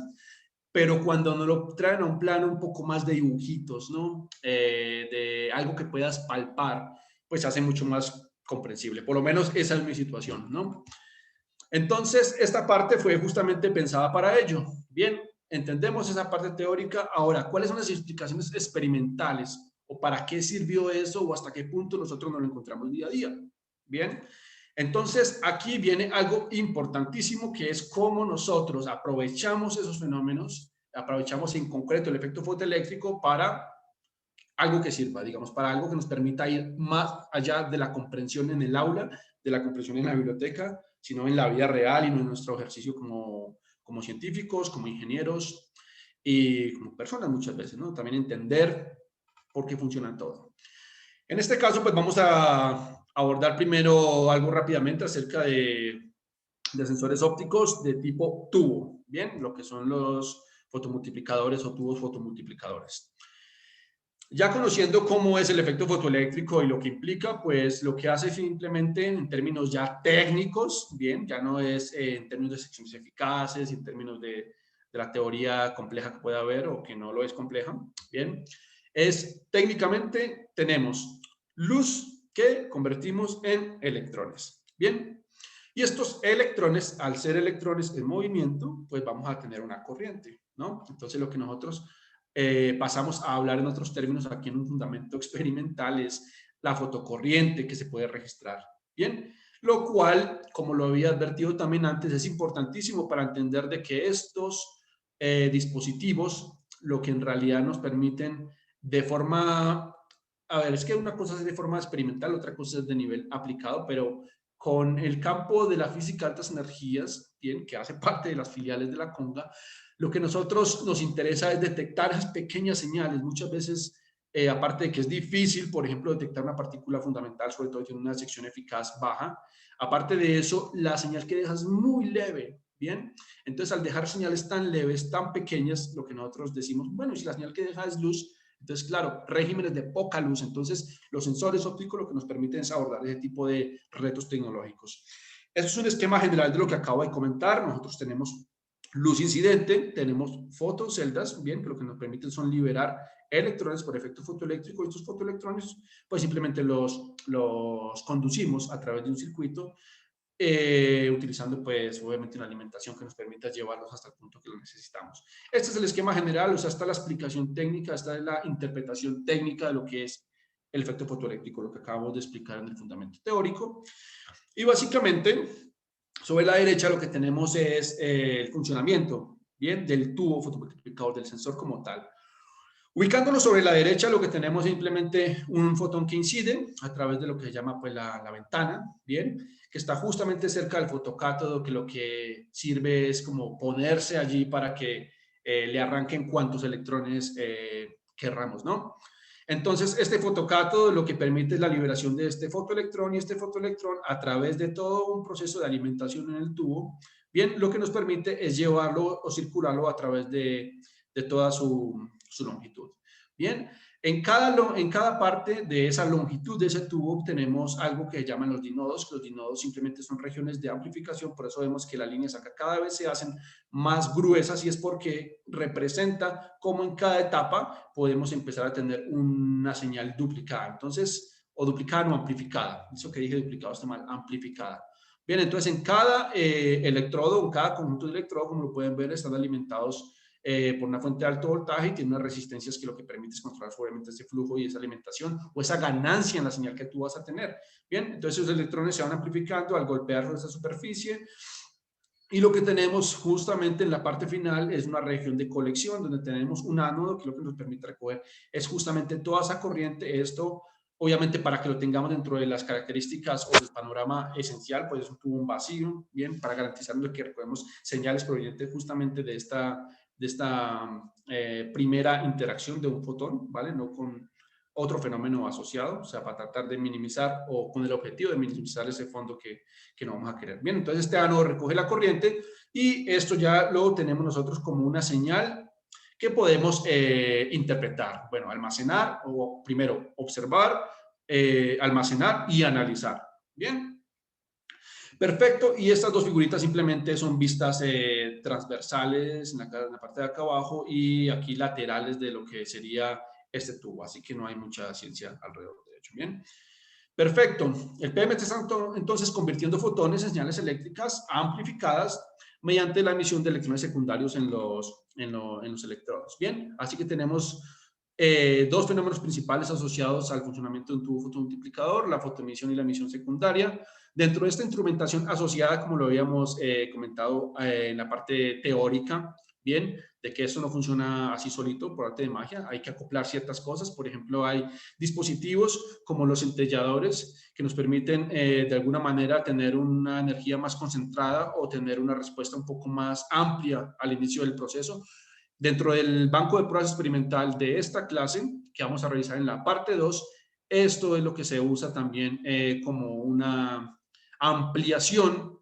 pero cuando nos lo traen a un plano un poco más de dibujitos, ¿no? De algo que puedas palpar, pues hace mucho más comprensible. Por lo menos esa es mi situación, ¿no? Entonces, esta parte fue justamente pensada para ello. Bien, entendemos esa parte teórica. Ahora, ¿cuáles son las explicaciones experimentales? ¿O para qué sirvió eso? ¿O hasta qué punto nosotros nos lo encontramos día a día? Bien, entonces aquí viene algo importantísimo que es cómo nosotros aprovechamos esos fenómenos, aprovechamos en concreto el efecto fotoeléctrico para algo que sirva, digamos, para algo que nos permita ir más allá de la comprensión en el aula, de la comprensión en la biblioteca, sino en la vida real y en nuestro ejercicio como científicos, como ingenieros y como personas muchas veces, ¿no? También entender por qué funciona todo. En este caso, pues vamos a abordar primero algo rápidamente acerca de sensores ópticos de tipo tubo, ¿bien? Lo que son los fotomultiplicadores o tubos fotomultiplicadores. Ya conociendo cómo es el efecto fotoeléctrico y lo que implica, pues lo que hace simplemente en términos ya técnicos, bien, ya no es en términos de secciones eficaces, en términos de la teoría compleja que pueda haber o que no lo es compleja, bien, es técnicamente tenemos luz que convertimos en electrones, bien, y estos electrones, al ser electrones en movimiento, pues vamos a tener una corriente, ¿no? Entonces lo que nosotros pasamos a hablar en otros términos aquí en un fundamento experimental es la fotocorriente que se puede registrar. Bien, lo cual, como lo había advertido también antes, es importantísimo para entender de que estos dispositivos, lo que en realidad nos permiten de forma, a ver, es que una cosa es de forma experimental, otra cosa es de nivel aplicado, pero con el campo de la física de altas energías, bien, que hace parte de las filiales de la Conga, lo que nosotros nos interesa es detectar esas pequeñas señales. Muchas veces, aparte de que es difícil, por ejemplo, detectar una partícula fundamental, sobre todo si tiene una sección eficaz baja, aparte de eso, la señal que deja es muy leve, ¿bien? Entonces, al dejar señales tan leves, tan pequeñas, lo que nosotros decimos, bueno, si la señal que deja es luz, entonces, claro, regímenes de poca luz. Entonces, los sensores ópticos lo que nos permiten es abordar ese tipo de retos tecnológicos. Eso es un esquema general de lo que acabo de comentar. Nosotros tenemos luz incidente, tenemos fotoceldas, bien, que lo que nos permiten son liberar electrones por efecto fotoeléctrico. Estos fotoelectrones, pues simplemente los conducimos a través de un circuito, utilizando pues obviamente una alimentación que nos permita llevarlos hasta el punto que lo necesitamos. Este es el esquema general, o sea, está la explicación técnica, esta es la interpretación técnica de lo que es el efecto fotoeléctrico, lo que acabamos de explicar en el fundamento teórico. Y básicamente, sobre la derecha lo que tenemos es el funcionamiento, ¿bien? Del tubo fotomultiplicador, del sensor como tal. Ubicándonos sobre la derecha, lo que tenemos es simplemente un fotón que incide a través de lo que se llama pues, la ventana, ¿bien? Que está justamente cerca del fotocátodo, que lo que sirve es como ponerse allí para que le arranquen cuantos electrones querramos, ¿no? Entonces, este fotocátodo lo que permite es la liberación de este fotoelectrón y este fotoelectrón a través de todo un proceso de alimentación en el tubo, bien, lo que nos permite es llevarlo o circularlo a través de toda su longitud. Bien, en cada parte de esa longitud de ese tubo tenemos algo que llaman los dinodos. Los dinodos simplemente son regiones de amplificación, por eso vemos que las líneas acá cada vez se hacen más gruesas y es porque representa cómo en cada etapa podemos empezar a tener una señal duplicada. Entonces, o duplicada o amplificada. Eso que dije duplicado está mal, amplificada. Bien, entonces en cada electrodo, en cada conjunto de electrodos, como lo pueden ver, están alimentados por una fuente de alto voltaje y tiene unas resistencias que lo que permite es controlar obviamente ese flujo y esa alimentación o esa ganancia en la señal que tú vas a tener. Bien, entonces esos electrones se van amplificando al golpear esa superficie y lo que tenemos justamente en la parte final es una región de colección donde tenemos un ánodo que lo que nos permite recoger es justamente toda esa corriente. Esto obviamente para que lo tengamos dentro de las características o del panorama esencial, pues es un tubo vacío, bien, para garantizar que recogemos señales provenientes justamente de esta primera interacción de un fotón, ¿vale? No con otro fenómeno asociado, o sea, para tratar de minimizar o con el objetivo de minimizar ese fondo que no vamos a querer. Bien, entonces este ánodo recoge la corriente y esto ya lo tenemos nosotros como una señal que podemos interpretar. Bueno, almacenar o primero observar, almacenar y analizar. Bien. Perfecto, y estas dos figuritas simplemente son vistas transversales en la parte de acá abajo y aquí laterales de lo que sería este tubo, así que no hay mucha ciencia alrededor de ello. Bien, perfecto. El PMT está entonces convirtiendo fotones en señales eléctricas amplificadas mediante la emisión de electrones secundarios en los electrodos. Bien, así que tenemos dos fenómenos principales asociados al funcionamiento de un tubo fotomultiplicador, la fotoemisión y la emisión secundaria. Dentro de esta instrumentación asociada, como lo habíamos comentado en la parte teórica, bien, de que eso no funciona así solito por arte de magia, hay que acoplar ciertas cosas. Por ejemplo, hay dispositivos como los centelladores que nos permiten de alguna manera tener una energía más concentrada o tener una respuesta un poco más amplia al inicio del proceso. Dentro del banco de pruebas experimental de esta clase, que vamos a revisar en la parte 2, Esto es lo que se usa también como una ampliación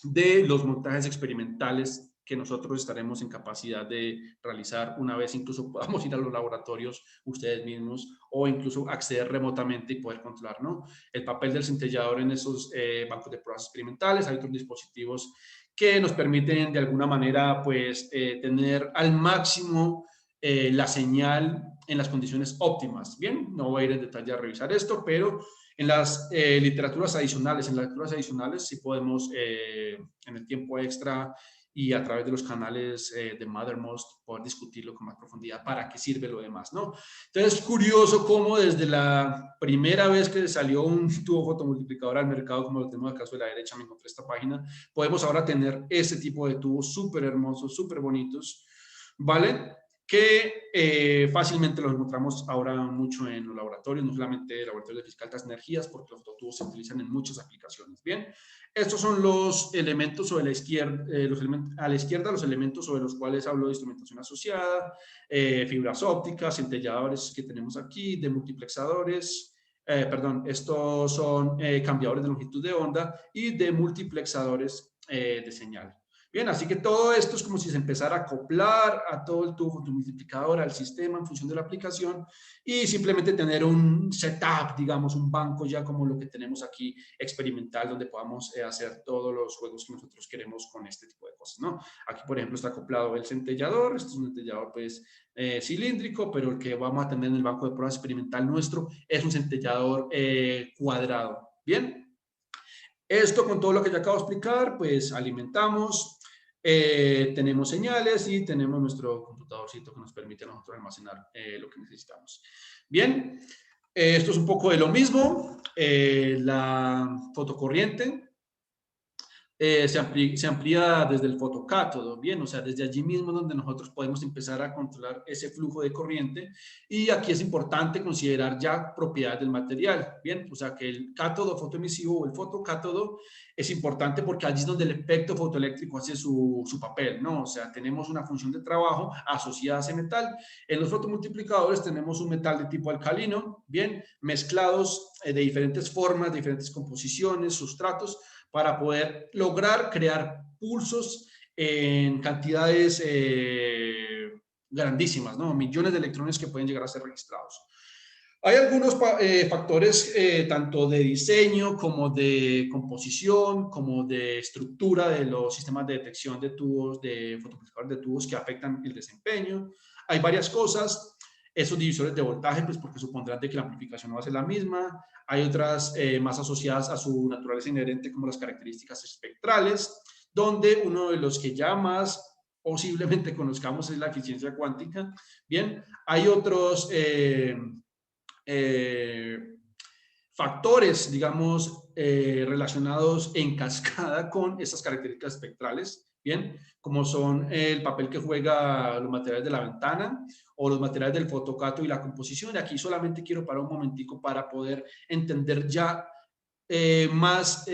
de los montajes experimentales que nosotros estaremos en capacidad de realizar una vez incluso podamos ir a los laboratorios ustedes mismos o incluso acceder remotamente y poder controlar, ¿no? El papel del centellador en esos bancos de pruebas experimentales. Hay otros dispositivos que nos permiten de alguna manera pues tener al máximo la señal en las condiciones óptimas. Bien, no voy a ir en detalle a revisar esto, pero en las literaturas adicionales, en las lecturas adicionales, sí podemos en el tiempo extra y a través de los canales de Mattermost poder discutirlo con más profundidad para qué sirve lo demás, ¿no? Entonces es curioso cómo desde la primera vez que salió un tubo fotomultiplicador al mercado, como lo tenemos acá sobre la derecha, me encontré esta página, podemos ahora tener este tipo de tubos súper hermosos, súper bonitos, ¿vale? Que fácilmente los encontramos ahora mucho en los laboratorios, no solamente laboratorios de física de altas energías, porque los fototubos se utilizan en muchas aplicaciones. Bien, estos son los elementos sobre la izquierda, a la izquierda los elementos sobre los cuales hablo de instrumentación asociada, fibras ópticas, centelladores que tenemos aquí, de multiplexadores, perdón, estos son cambiadores de longitud de onda y de multiplexadores de señal. Bien, así que todo esto es como si se empezara a acoplar a todo el tubo fotomultiplicador, al sistema en función de la aplicación y simplemente tener un setup, digamos, un banco ya como lo que tenemos aquí experimental donde podamos hacer todos los juegos que nosotros queremos con este tipo de cosas, ¿no? Aquí, por ejemplo, está acoplado el centellador, este es un centellador pues cilíndrico, pero el que vamos a tener en el banco de pruebas experimental nuestro es un centellador cuadrado. Bien. Esto con todo lo que ya acabo de explicar, pues alimentamos, tenemos señales y tenemos nuestro computadorcito que nos permite a nosotros almacenar lo que necesitamos. Bien, esto es un poco de lo mismo. La fotocorriente se amplía desde el fotocátodo, bien, o sea, desde allí mismo donde nosotros podemos empezar a controlar ese flujo de corriente y aquí es importante considerar ya propiedades del material, bien, o sea, que el cátodo fotoemisivo o el fotocátodo es importante porque allí es donde el efecto fotoeléctrico hace su papel, ¿no? O sea, tenemos una función de trabajo asociada a ese metal. En los fotomultiplicadores tenemos un metal de tipo alcalino, bien, mezclados de diferentes formas, diferentes composiciones, sustratos, para poder lograr crear pulsos en cantidades grandísimas, ¿no? Millones de electrones que pueden llegar a ser registrados. Hay algunos factores tanto de diseño como de composición, como de estructura de los sistemas de detección de tubos, de fotomultiplicadores de tubos que afectan el desempeño. Hay varias cosas. Esos divisores de voltaje, pues porque supondrán de que la amplificación no va a ser la misma. Hay otras más asociadas a su naturaleza inherente, como las características espectrales, donde uno de los que ya más posiblemente conozcamos es la eficiencia cuántica. Bien, hay otros factores, digamos, relacionados en cascada con estas características espectrales, bien, como son el papel que juega los materiales de la ventana o los materiales del fotocato y la composición. Y aquí solamente quiero parar un momentico para poder entender ya más,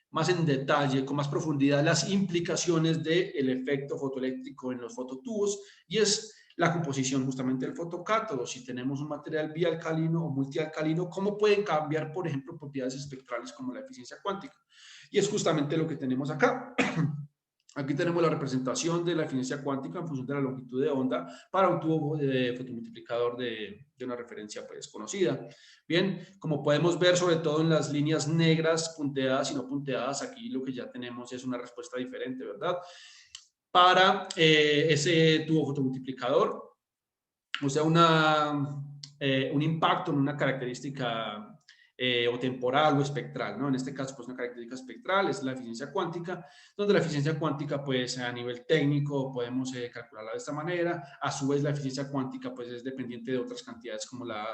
más en detalle, con más profundidad, las implicaciones del efecto fotoeléctrico en los fototubos y es la composición justamente del fotocátodo. Si tenemos un material bialcalino o multialcalino, ¿cómo pueden cambiar, por ejemplo, propiedades espectrales como la eficiencia cuántica? Y es justamente lo que tenemos acá. Aquí tenemos la representación de la eficiencia cuántica en función de la longitud de onda para un tubo de fotomultiplicador de una referencia pues conocida. Bien, como podemos ver sobre todo en las líneas negras punteadas y no punteadas, aquí lo que ya tenemos es una respuesta diferente, ¿verdad? Para ese tubo fotomultiplicador, o sea, un impacto en una característica o temporal o espectral, ¿no? En este caso, pues una característica espectral es la eficiencia cuántica, donde la eficiencia cuántica, pues a nivel técnico podemos calcularla de esta manera. A su vez, la eficiencia cuántica, pues es dependiente de otras cantidades como la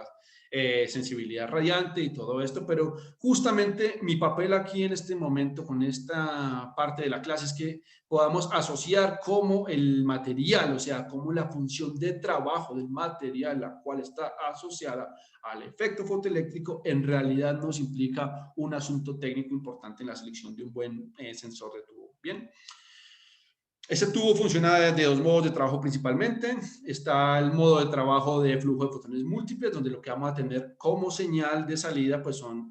sensibilidad radiante y todo esto, pero justamente mi papel aquí en este momento con esta parte de la clase es que podamos asociar cómo el material, o sea, cómo la función de trabajo del material, la cual está asociada al efecto fotoeléctrico, en realidad nos implica un asunto técnico importante en la selección de un buen sensor de tubo. Bien. Este tubo funciona de dos modos de trabajo principalmente. Está el modo de trabajo de flujo de fotones múltiples, donde lo que vamos a tener como señal de salida pues son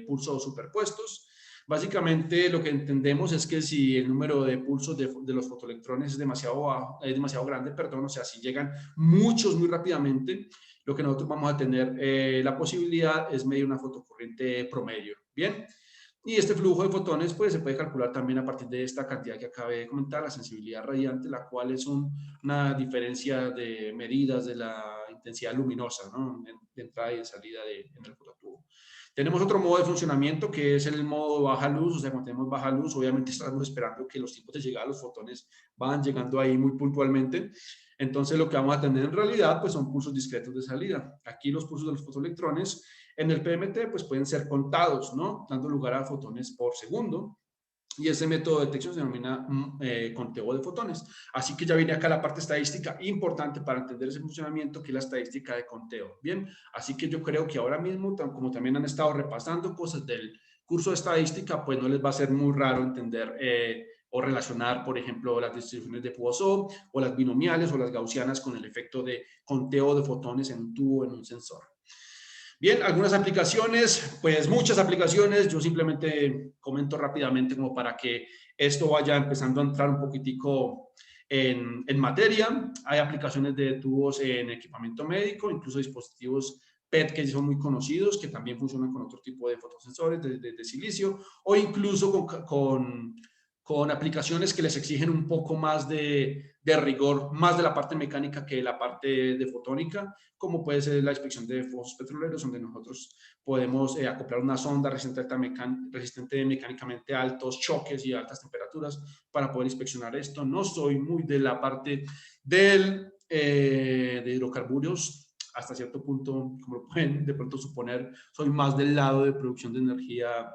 pulsos superpuestos. Básicamente lo que entendemos es que si el número de pulsos de los fotoelectrones es demasiado grande, perdón, o sea, si llegan muchos muy rápidamente, lo que nosotros vamos a tener la posibilidad es medir una fotocorriente promedio. Bien. Y este flujo de fotones pues, se puede calcular también a partir de esta cantidad que acabé de comentar, la sensibilidad radiante, la cual es una diferencia de medidas de la intensidad luminosa, ¿no? De entrada y de salida en el fototubo. Tenemos otro modo de funcionamiento que es el modo baja luz, o sea, cuando tenemos baja luz, obviamente estamos esperando que los tiempos de llegada de los fotones van llegando ahí muy puntualmente. Entonces, lo que vamos a tener en realidad pues, son pulsos discretos de salida. Aquí los pulsos de los fotoelectrones en el PMT pues pueden ser contados, ¿no? Dando lugar a fotones por segundo. Y ese método de detección se denomina conteo de fotones. Así que ya viene acá la parte estadística importante para entender ese funcionamiento, que es la estadística de conteo. Bien, así que yo creo que ahora mismo, como también han estado repasando cosas del curso de estadística, pues no les va a ser muy raro entender o relacionar, por ejemplo, las distribuciones de Poisson o las binomiales o las gaussianas con el efecto de conteo de fotones en un tubo, en un sensor. Bien, algunas aplicaciones, pues muchas aplicaciones, yo simplemente comento rápidamente como para que esto vaya empezando a entrar un poquitico en materia. Hay aplicaciones de tubos en equipamiento médico, incluso dispositivos PET que son muy conocidos, que también funcionan con otro tipo de fotosensores de silicio, o incluso con aplicaciones que les exigen un poco más de rigor, más de la parte mecánica que de la parte de fotónica, como puede ser la inspección de pozos petroleros, donde nosotros podemos acoplar una sonda resistente mecánicamente a altos choques y altas temperaturas para poder inspeccionar esto. No soy muy de la parte de hidrocarburos, hasta cierto punto, como lo pueden de pronto suponer, soy más del lado de producción de energía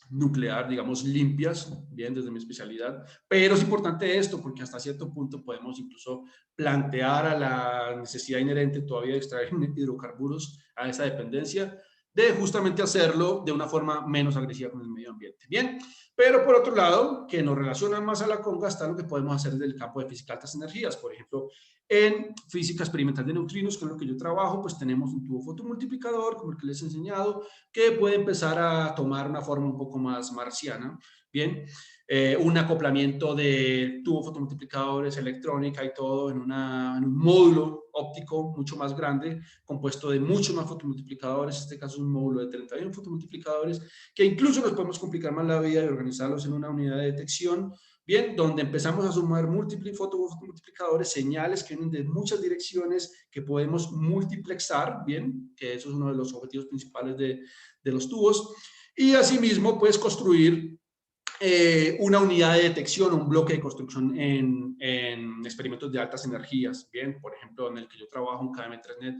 nuclear, digamos, limpias, bien, desde mi especialidad, pero es importante esto porque hasta cierto punto podemos incluso plantear a la necesidad inherente todavía de extraer hidrocarburos, a esa dependencia, de justamente hacerlo de una forma menos agresiva con el medio ambiente. Bien, pero por otro lado, que nos relaciona más a la conga, está lo que podemos hacer desde el campo de física de altas energías. Por ejemplo, en física experimental de neutrinos, que es lo que yo trabajo, pues tenemos un tubo fotomultiplicador, como el que les he enseñado, que puede empezar a tomar una forma un poco más marciana. Bien, un acoplamiento de tubos fotomultiplicadores, electrónica y todo en un módulo óptico mucho más grande, compuesto de muchos más fotomultiplicadores. En este caso es un módulo de 31 fotomultiplicadores, que incluso nos podemos complicar más la vida y organizarlos en una unidad de detección. Bien, donde empezamos a sumar múltiples fotomultiplicadores, señales que vienen de muchas direcciones que podemos multiplexar, bien, que eso es uno de los objetivos principales de los tubos. Y asimismo, puedes construir una unidad de detección, un bloque de construcción en experimentos de altas energías, bien, por ejemplo, en el que yo trabajo, en KM3Net,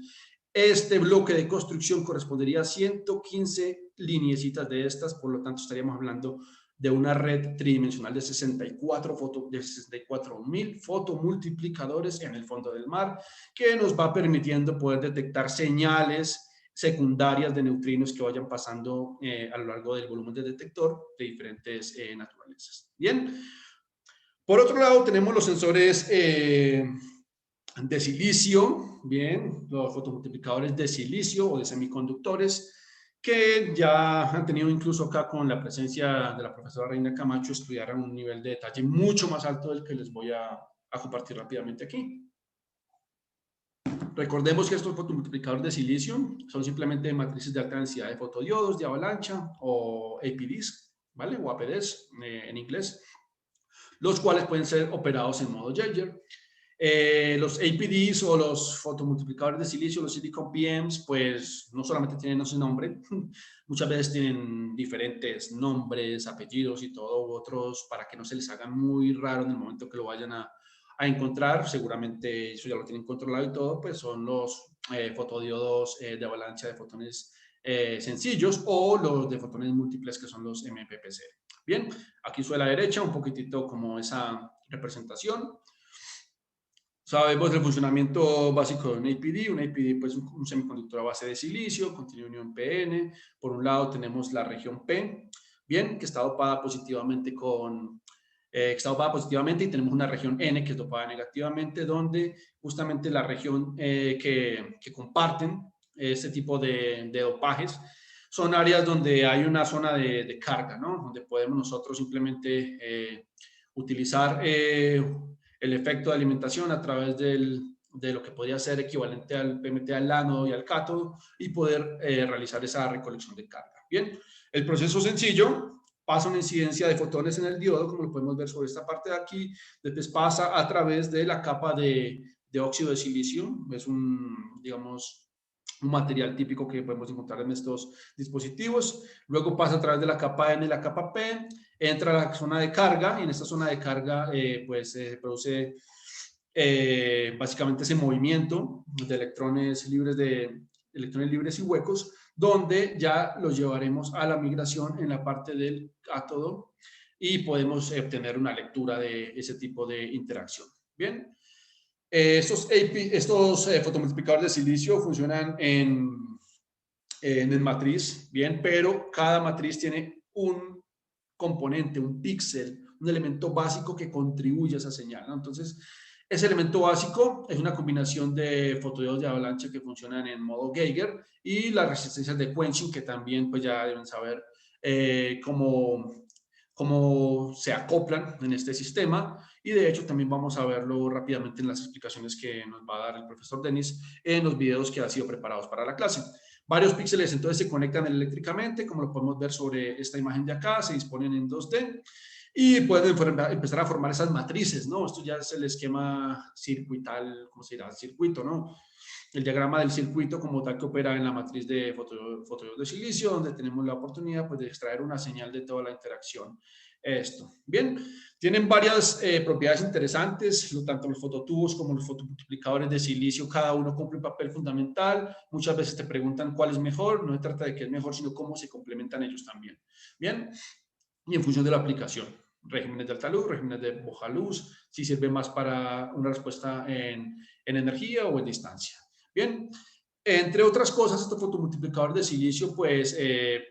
este bloque de construcción correspondería a 115 lineecitas de estas, por lo tanto estaríamos hablando de una red tridimensional de 64.000 fotomultiplicadores en el fondo del mar, que nos va permitiendo poder detectar señales secundarias de neutrinos que vayan pasando a lo largo del volumen del detector de diferentes naturalezas. Bien. Por otro lado, tenemos los sensores de silicio, bien, los fotomultiplicadores de silicio o de semiconductores, que ya han tenido incluso acá con la presencia de la profesora Reina Camacho, estudiar a un nivel de detalle mucho más alto del que les voy a compartir rápidamente aquí. Recordemos que estos fotomultiplicadores de silicio son simplemente matrices de alta densidad de fotodiodos, de avalancha o APDs, ¿vale? O APDs en inglés, los cuales pueden ser operados en modo Jaeger. Los APDs o los fotomultiplicadores de silicio, los silicon PMs, pues no solamente tienen ese nombre, muchas veces tienen diferentes nombres, apellidos y todo, otros para que no se les haga muy raro en el momento que lo vayan a encontrar, seguramente eso ya lo tienen controlado y todo, pues son los fotodiodos de avalancha de fotones sencillos o los de fotones múltiples que son los MPPC. Bien, aquí sobre la derecha un poquitito como esa representación. Sabemos el funcionamiento básico de un APD. Un APD pues un semiconductor a base de silicio, contiene unión PN. Por un lado tenemos la región P, bien, que está dopada positivamente con que está dopada positivamente, y tenemos una región N que es dopada negativamente, donde justamente la región que comparten este tipo de dopajes son áreas donde hay una zona de carga, ¿no? Donde podemos nosotros simplemente utilizar el efecto de alimentación a través de lo que podría ser equivalente al PMT, al ánodo y al cátodo, y poder realizar esa recolección de carga. Bien, el proceso sencillo: pasa una incidencia de fotones en el diodo, como lo podemos ver sobre esta parte de aquí, después pasa a través de la capa de óxido de silicio, es digamos, un material típico que podemos encontrar en estos dispositivos. Luego pasa a través de la capa N y la capa P, entra a la zona de carga, y en esta zona de carga pues se produce básicamente ese movimiento de electrones libres y huecos, donde ya los llevaremos a la migración en la parte del cátodo y podemos obtener una lectura de ese tipo de interacción. Bien. Estos fotomultiplicadores de silicio funcionan en matriz, bien, pero cada matriz tiene un componente, un píxel, un elemento básico que contribuye a esa señal, ¿no? Entonces, ese elemento básico es una combinación de fotodiodos de avalancha que funcionan en modo Geiger, y las resistencias de quenching, que también pues ya deben saber cómo se acoplan en este sistema, y de hecho también vamos a verlo rápidamente en las explicaciones que nos va a dar el profesor Denis en los videos que han sido preparados para la clase. Varios píxeles entonces se conectan eléctricamente, como lo podemos ver sobre esta imagen de acá, se disponen en 2D y pueden empezar a formar esas matrices, ¿no? Esto ya es el esquema circuital, ¿cómo se dirá? Circuito, ¿no? El diagrama del circuito como tal que opera en la matriz de fotodiodos de silicio, donde tenemos la oportunidad pues de extraer una señal de toda la interacción. Esto. Bien, tienen varias propiedades interesantes, tanto los fototubos como los fotomultiplicadores de silicio, cada uno cumple un papel fundamental. Muchas veces te preguntan cuál es mejor, no se trata de qué es mejor, sino cómo se complementan ellos también. Bien, y en función de la aplicación, regímenes de alta luz, regímenes de baja luz, si sirve más para una respuesta en energía o en distancia. Bien, entre otras cosas, estos fotomultiplicadores de silicio pues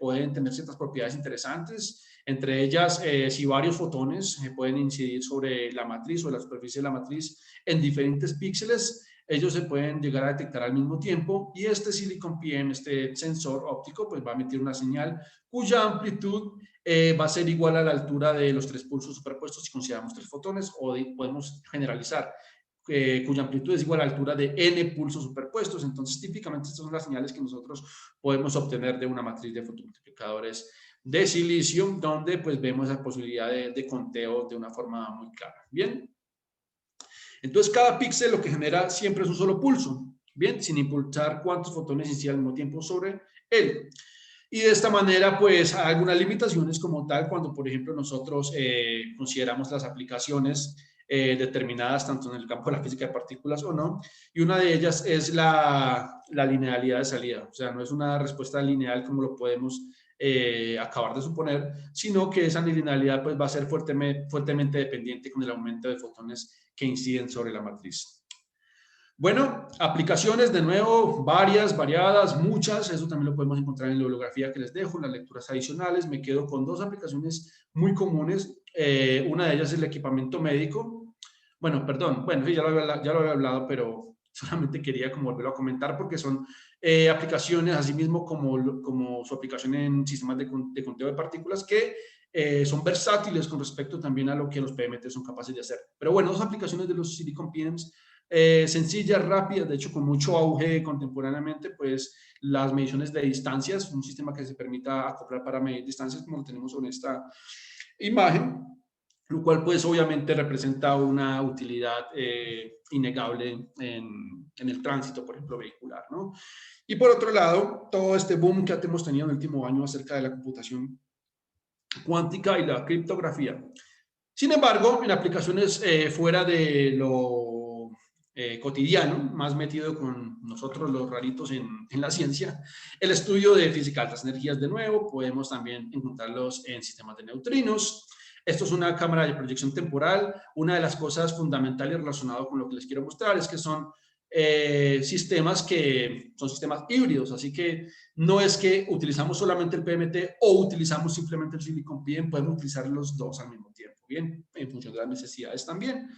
pueden tener ciertas propiedades interesantes. Entre ellas, si varios fotones pueden incidir sobre la matriz o la superficie de la matriz en diferentes píxeles, ellos se pueden llegar a detectar al mismo tiempo, y este Silicon PM, este sensor óptico, pues va a emitir una señal cuya amplitud va a ser igual a la altura de los 3 pulsos superpuestos si consideramos 3 fotones, o podemos generalizar, cuya amplitud es igual a la altura de n pulsos superpuestos. Entonces, típicamente estas son las señales que nosotros podemos obtener de una matriz de fotomultiplicadores de silicio, donde pues vemos la posibilidad de conteo de una forma muy clara. Bien, entonces cada píxel lo que genera siempre es un solo pulso, bien, sin impulsar cuántos fotones inciden al mismo tiempo sobre él. Y de esta manera, pues, hay algunas limitaciones como tal cuando, por ejemplo, nosotros consideramos las aplicaciones determinadas tanto en el campo de la física de partículas o no, y una de ellas es la linealidad de salida. O sea, no es una respuesta lineal como lo podemos acabar de suponer, sino que esa linealidad pues, va a ser fuertemente dependiente con el aumento de fotones que inciden sobre la matriz. Bueno, aplicaciones de nuevo, variadas, muchas, eso también lo podemos encontrar en la bibliografía que les dejo, en las lecturas adicionales. Me quedo con 2 aplicaciones muy comunes, una de ellas es el equipamiento médico. Bueno, perdón, sí, ya lo había hablado, pero solamente quería como volverlo a comentar porque son aplicaciones, así mismo como su aplicación en sistemas de conteo de partículas, que son versátiles con respecto también a lo que los PMT son capaces de hacer. Pero bueno, 2 aplicaciones de los Silicon PMs, sencillas, rápidas, de hecho con mucho auge contemporáneamente, pues las mediciones de distancias, un sistema que se permita acoplar para medir distancias como lo tenemos en esta imagen, lo cual pues obviamente representa una utilidad innegable en el tránsito, por ejemplo, vehicular, ¿no? Y por otro lado, todo este boom que hemos tenido en el último año acerca de la computación cuántica y la criptografía. Sin embargo, en aplicaciones fuera de lo cotidiano, más metido con nosotros los raritos en la ciencia, el estudio de física de altas energías de nuevo, podemos también encontrarlos en sistemas de neutrinos. Esto es una cámara de proyección temporal. Una de las cosas fundamentales relacionadas con lo que les quiero mostrar es que son sistemas que son sistemas híbridos, así que no es que utilizamos solamente el PMT o utilizamos simplemente el Silicon PM, podemos utilizar los dos al mismo tiempo. Bien. bien, en función de las necesidades también.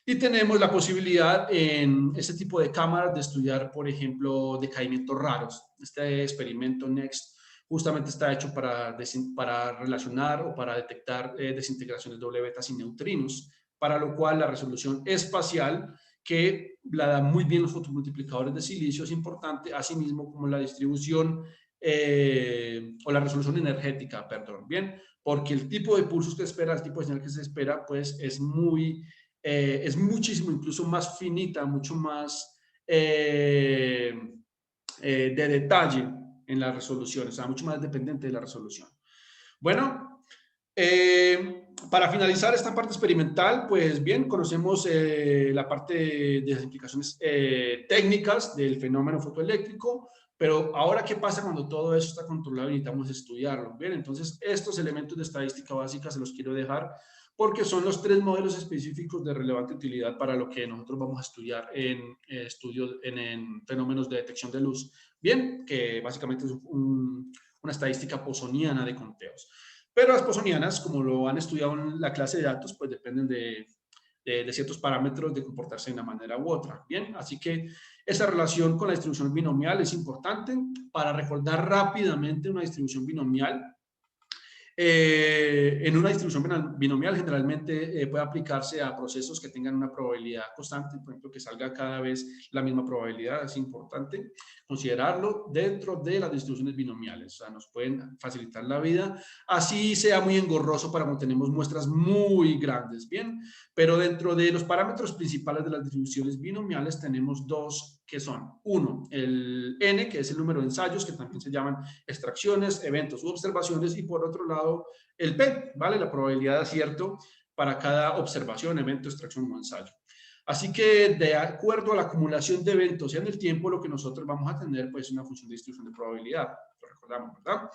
Y tenemos la posibilidad en este tipo de cámaras de estudiar, por ejemplo, decaimientos raros. Este experimento NEXT justamente está hecho para relacionar o para detectar desintegraciones doble betas y neutrinos, para lo cual la resolución espacial, que la da muy bien los fotomultiplicadores de silicio, es importante, asimismo como la distribución o la resolución energética, perdón, bien, porque el tipo de pulsos que espera, el tipo de señal que se espera, pues es muchísimo, incluso más finita, mucho más de detalle en la resolución, o sea, mucho más dependiente de la resolución. Bueno, para finalizar esta parte experimental, pues bien, conocemos la parte de las implicaciones técnicas del fenómeno fotoeléctrico, pero ahora, ¿qué pasa cuando todo eso está controlado y necesitamos estudiarlo? Bien, entonces estos elementos de estadística básica se los quiero dejar porque son los 3 modelos específicos de relevante utilidad para lo que nosotros vamos a estudiar en en fenómenos de detección de luz. Bien, que básicamente es una estadística posoniana de conteos. Pero las posonianas, como lo han estudiado en la clase de datos, pues dependen de ciertos parámetros de comportarse de una manera u otra. Bien, así que esa relación con la distribución binomial es importante para recordar rápidamente una distribución binomial. En una distribución binomial generalmente puede aplicarse a procesos que tengan una probabilidad constante, por ejemplo, que salga cada vez la misma probabilidad. Es importante considerarlo dentro de las distribuciones binomiales, o sea, nos pueden facilitar la vida, así sea muy engorroso para cuando tenemos muestras muy grandes, ¿bien? Pero dentro de los parámetros principales de las distribuciones binomiales tenemos dos que son, uno, el N, que es el número de ensayos, que también se llaman extracciones, eventos u observaciones, y por otro lado, el P, ¿vale? La probabilidad de acierto para cada observación, evento, extracción o ensayo. Así que de acuerdo a la acumulación de eventos en el tiempo, lo que nosotros vamos a tener, pues, es una función de distribución de probabilidad, lo recordamos, ¿verdad?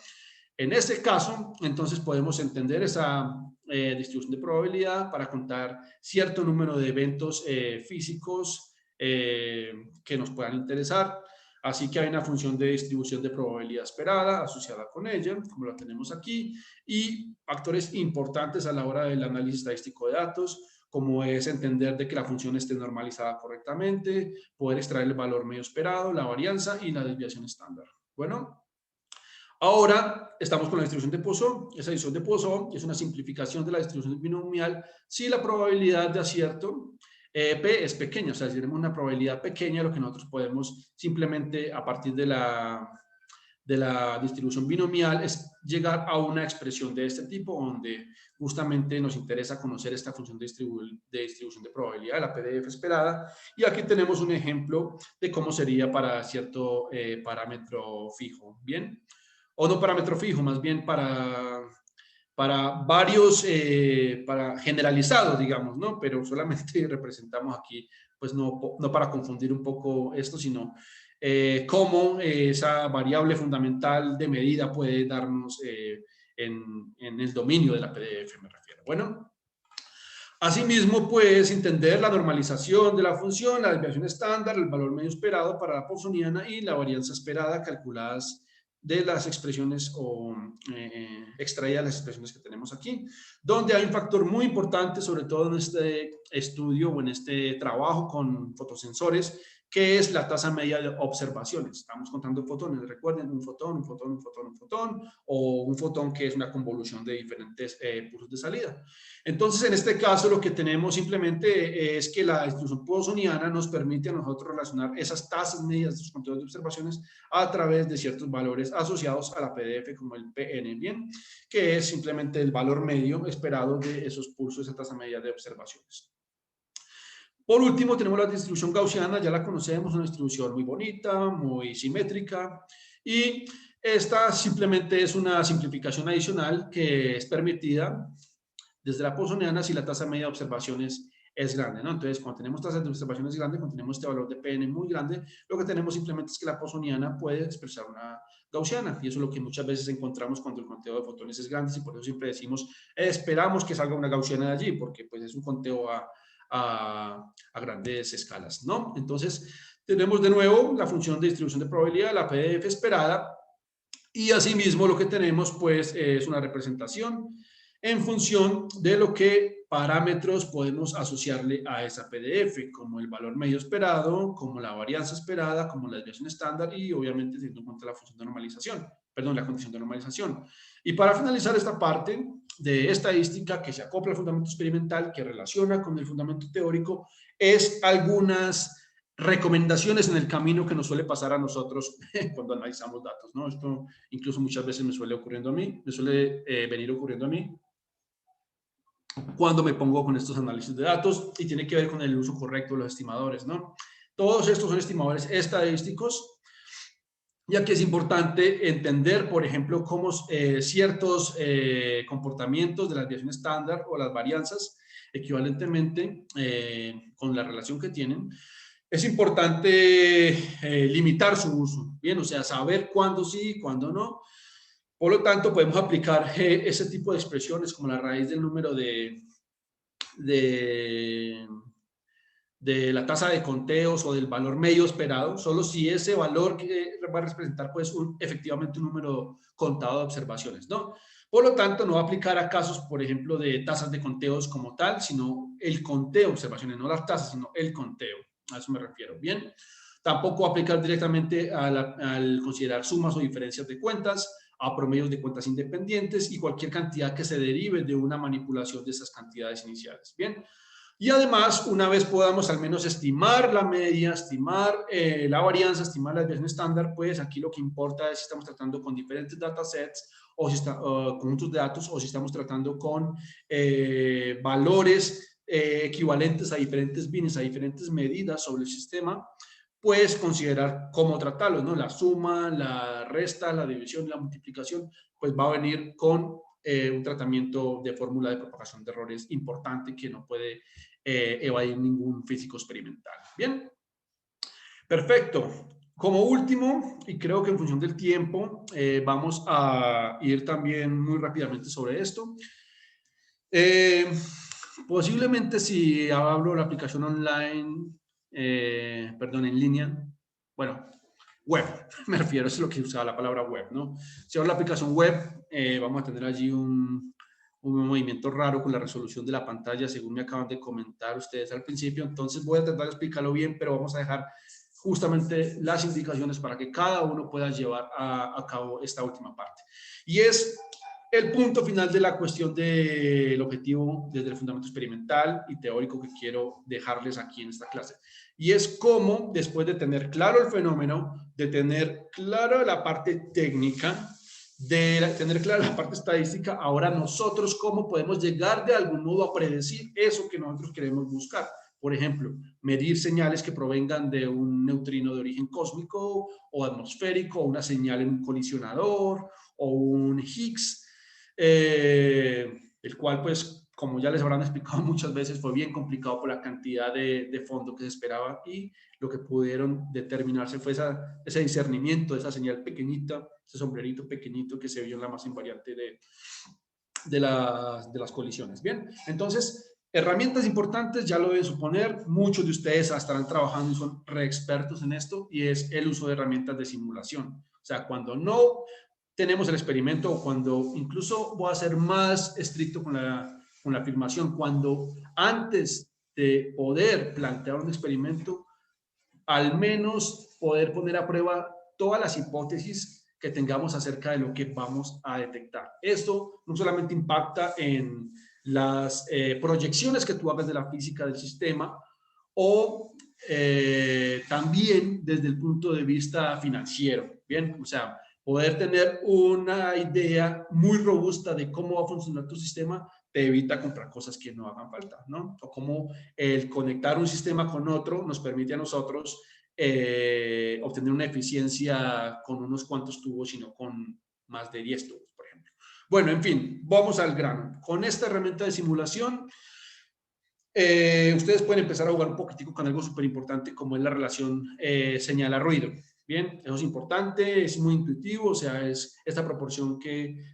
En este caso, entonces podemos entender esa distribución de probabilidad para contar cierto número de eventos físicos que nos puedan interesar. Así que hay una función de distribución de probabilidad esperada asociada con ella, como la tenemos aquí, y factores importantes a la hora del análisis estadístico de datos, como es entender de que la función esté normalizada correctamente, poder extraer el valor medio esperado, la varianza y la desviación estándar. Bueno, ahora estamos con la distribución de Poisson. Esa distribución de Poisson es una simplificación de la distribución binomial si la probabilidad de acierto P es pequeña, o sea, si tenemos una probabilidad pequeña, lo que nosotros podemos simplemente a partir de la distribución binomial es llegar a una expresión de este tipo, donde justamente nos interesa conocer esta función de distribución de probabilidad, la PDF esperada, y aquí tenemos un ejemplo de cómo sería para cierto parámetro fijo, ¿bien? O no parámetro fijo, más bien para varios, para generalizados, digamos, ¿no? Pero solamente representamos aquí, pues no para confundir un poco esto, sino cómo esa variable fundamental de medida puede darnos en el dominio de la PDF, me refiero. Bueno, asimismo, puedes entender la normalización de la función, la desviación estándar, el valor medio esperado para la poissoniana y la varianza esperada calculadas de las expresiones o extraídas las expresiones que tenemos aquí, donde hay un factor muy importante, sobre todo en este estudio o en este trabajo con fotosensores, que es la tasa media de observaciones. Estamos contando fotones, recuerden, un fotón, un fotón, un fotón, un fotón, o un fotón que es una convolución de diferentes pulsos de salida. Entonces, en este caso, lo que tenemos simplemente es que la distribución poissoniana nos permite a nosotros relacionar esas tasas medias de los conteos de observaciones a través de ciertos valores asociados a la PDF, como el PN, ¿bien? Que es simplemente el valor medio esperado de esos pulsos, esa tasa media de observaciones. Por último, tenemos la distribución gaussiana, ya la conocemos, una distribución muy bonita, muy simétrica, y esta simplemente es una simplificación adicional que es permitida desde la poissoniana si la tasa media de observaciones es grande, ¿no? Entonces, cuando tenemos tasas de observaciones grandes, cuando tenemos este valor de PN muy grande, lo que tenemos simplemente es que la poissoniana puede expresar una gaussiana, y eso es lo que muchas veces encontramos cuando el conteo de fotones es grande, y por eso siempre decimos, esperamos que salga una gaussiana de allí, porque pues es un conteo a grandes escalas, ¿no? Entonces, tenemos de nuevo la función de distribución de probabilidad, la PDF esperada, y asimismo lo que tenemos pues es una representación en función de lo que parámetros podemos asociarle a esa PDF, como el valor medio esperado, como la varianza esperada, como la desviación estándar y obviamente teniendo en cuenta la función de normalización, perdón, la condición de normalización. Y para finalizar esta parte de estadística que se acopla al fundamento experimental, que relaciona con el fundamento teórico, es algunas recomendaciones en el camino que nos suele pasar a nosotros cuando analizamos datos, ¿no? Esto incluso muchas veces me suele venir ocurriendo a mí cuando me pongo con estos análisis de datos y tiene que ver con el uso correcto de los estimadores, ¿no? Todos estos son estimadores estadísticos, ya que es importante entender, por ejemplo, cómo ciertos comportamientos de la desviación estándar o las varianzas equivalentemente con la relación que tienen. Es importante limitar su uso, bien, o sea, saber cuándo sí, cuándo no. Por lo tanto, podemos aplicar ese tipo de expresiones como la raíz del número de la tasa de conteos o del valor medio esperado, solo si ese valor que va a representar pues efectivamente un número contado de observaciones, ¿no? Por lo tanto, no va a aplicar a casos, por ejemplo, de tasas de conteos como tal, sino el conteo de observaciones, no las tasas, sino el conteo. A eso me refiero, ¿bien? Tampoco aplicar directamente al considerar sumas o diferencias de cuentas, a promedios de cuentas independientes y cualquier cantidad que se derive de una manipulación de esas cantidades iniciales, ¿bien? Y además, una vez podamos al menos estimar la media, estimar la varianza, estimar la desviación estándar, pues aquí lo que importa es si estamos tratando con diferentes datasets o si conjuntos de datos o si estamos tratando con valores equivalentes a diferentes bienes, a diferentes medidas sobre el sistema, pues considerar cómo tratarlos, ¿no? La suma, la resta, la división, la multiplicación, pues va a venir con un tratamiento de fórmula de propagación de errores importante que no puede evadir ningún físico experimental. Bien, perfecto. Como último, y creo que en función del tiempo, vamos a ir también muy rápidamente sobre esto. Posiblemente si hablo de la aplicación online, perdón, en línea, bueno, web, me refiero, eso es lo que usaba la palabra web, ¿no? Si hablo de la aplicación web, vamos a tener allí un movimiento raro con la resolución de la pantalla, según me acaban de comentar ustedes al principio, entonces voy a tratar de explicarlo bien, pero vamos a dejar justamente las indicaciones para que cada uno pueda llevar a cabo esta última parte. Y es el punto final de la cuestión del objetivo desde el fundamento experimental y teórico que quiero dejarles aquí en esta clase. Y es cómo, después de tener claro el fenómeno, de tener claro la parte técnica, de tener clara la parte estadística, ahora nosotros cómo podemos llegar de algún modo a predecir eso que nosotros queremos buscar. Por ejemplo, medir señales que provengan de un neutrino de origen cósmico o atmosférico, o una señal en un colisionador, o un Higgs, el cual, pues, como ya les habrán explicado muchas veces, fue bien complicado por la cantidad de fondo que se esperaba y lo que pudieron determinarse fue ese discernimiento de esa señal pequeñita, ese sombrerito pequeñito que se vio en la masa invariante de las colisiones. Bien, entonces, herramientas importantes, ya lo deben suponer, muchos de ustedes estarán trabajando y son re expertos en esto, y es el uso de herramientas de simulación. O sea, cuando no tenemos el experimento o cuando incluso voy a ser más estricto con la afirmación, cuando antes de poder plantear un experimento, al menos poder poner a prueba todas las hipótesis que tengamos acerca de lo que vamos a detectar. Esto no solamente impacta en las proyecciones que tú hagas de la física del sistema o también desde el punto de vista financiero, ¿bien? O sea, poder tener una idea muy robusta de cómo va a funcionar tu sistema te evita comprar cosas que no hagan falta, ¿no? O cómo el conectar un sistema con otro nos permite a nosotros obtener una eficiencia con unos cuantos tubos, sino con más de 10 tubos, por ejemplo. Bueno, en fin, vamos al grano. Con esta herramienta de simulación, ustedes pueden empezar a jugar un poquitico con algo súper importante como es la relación señal a ruido. Bien, eso es importante, es muy intuitivo, o sea, es esta proporción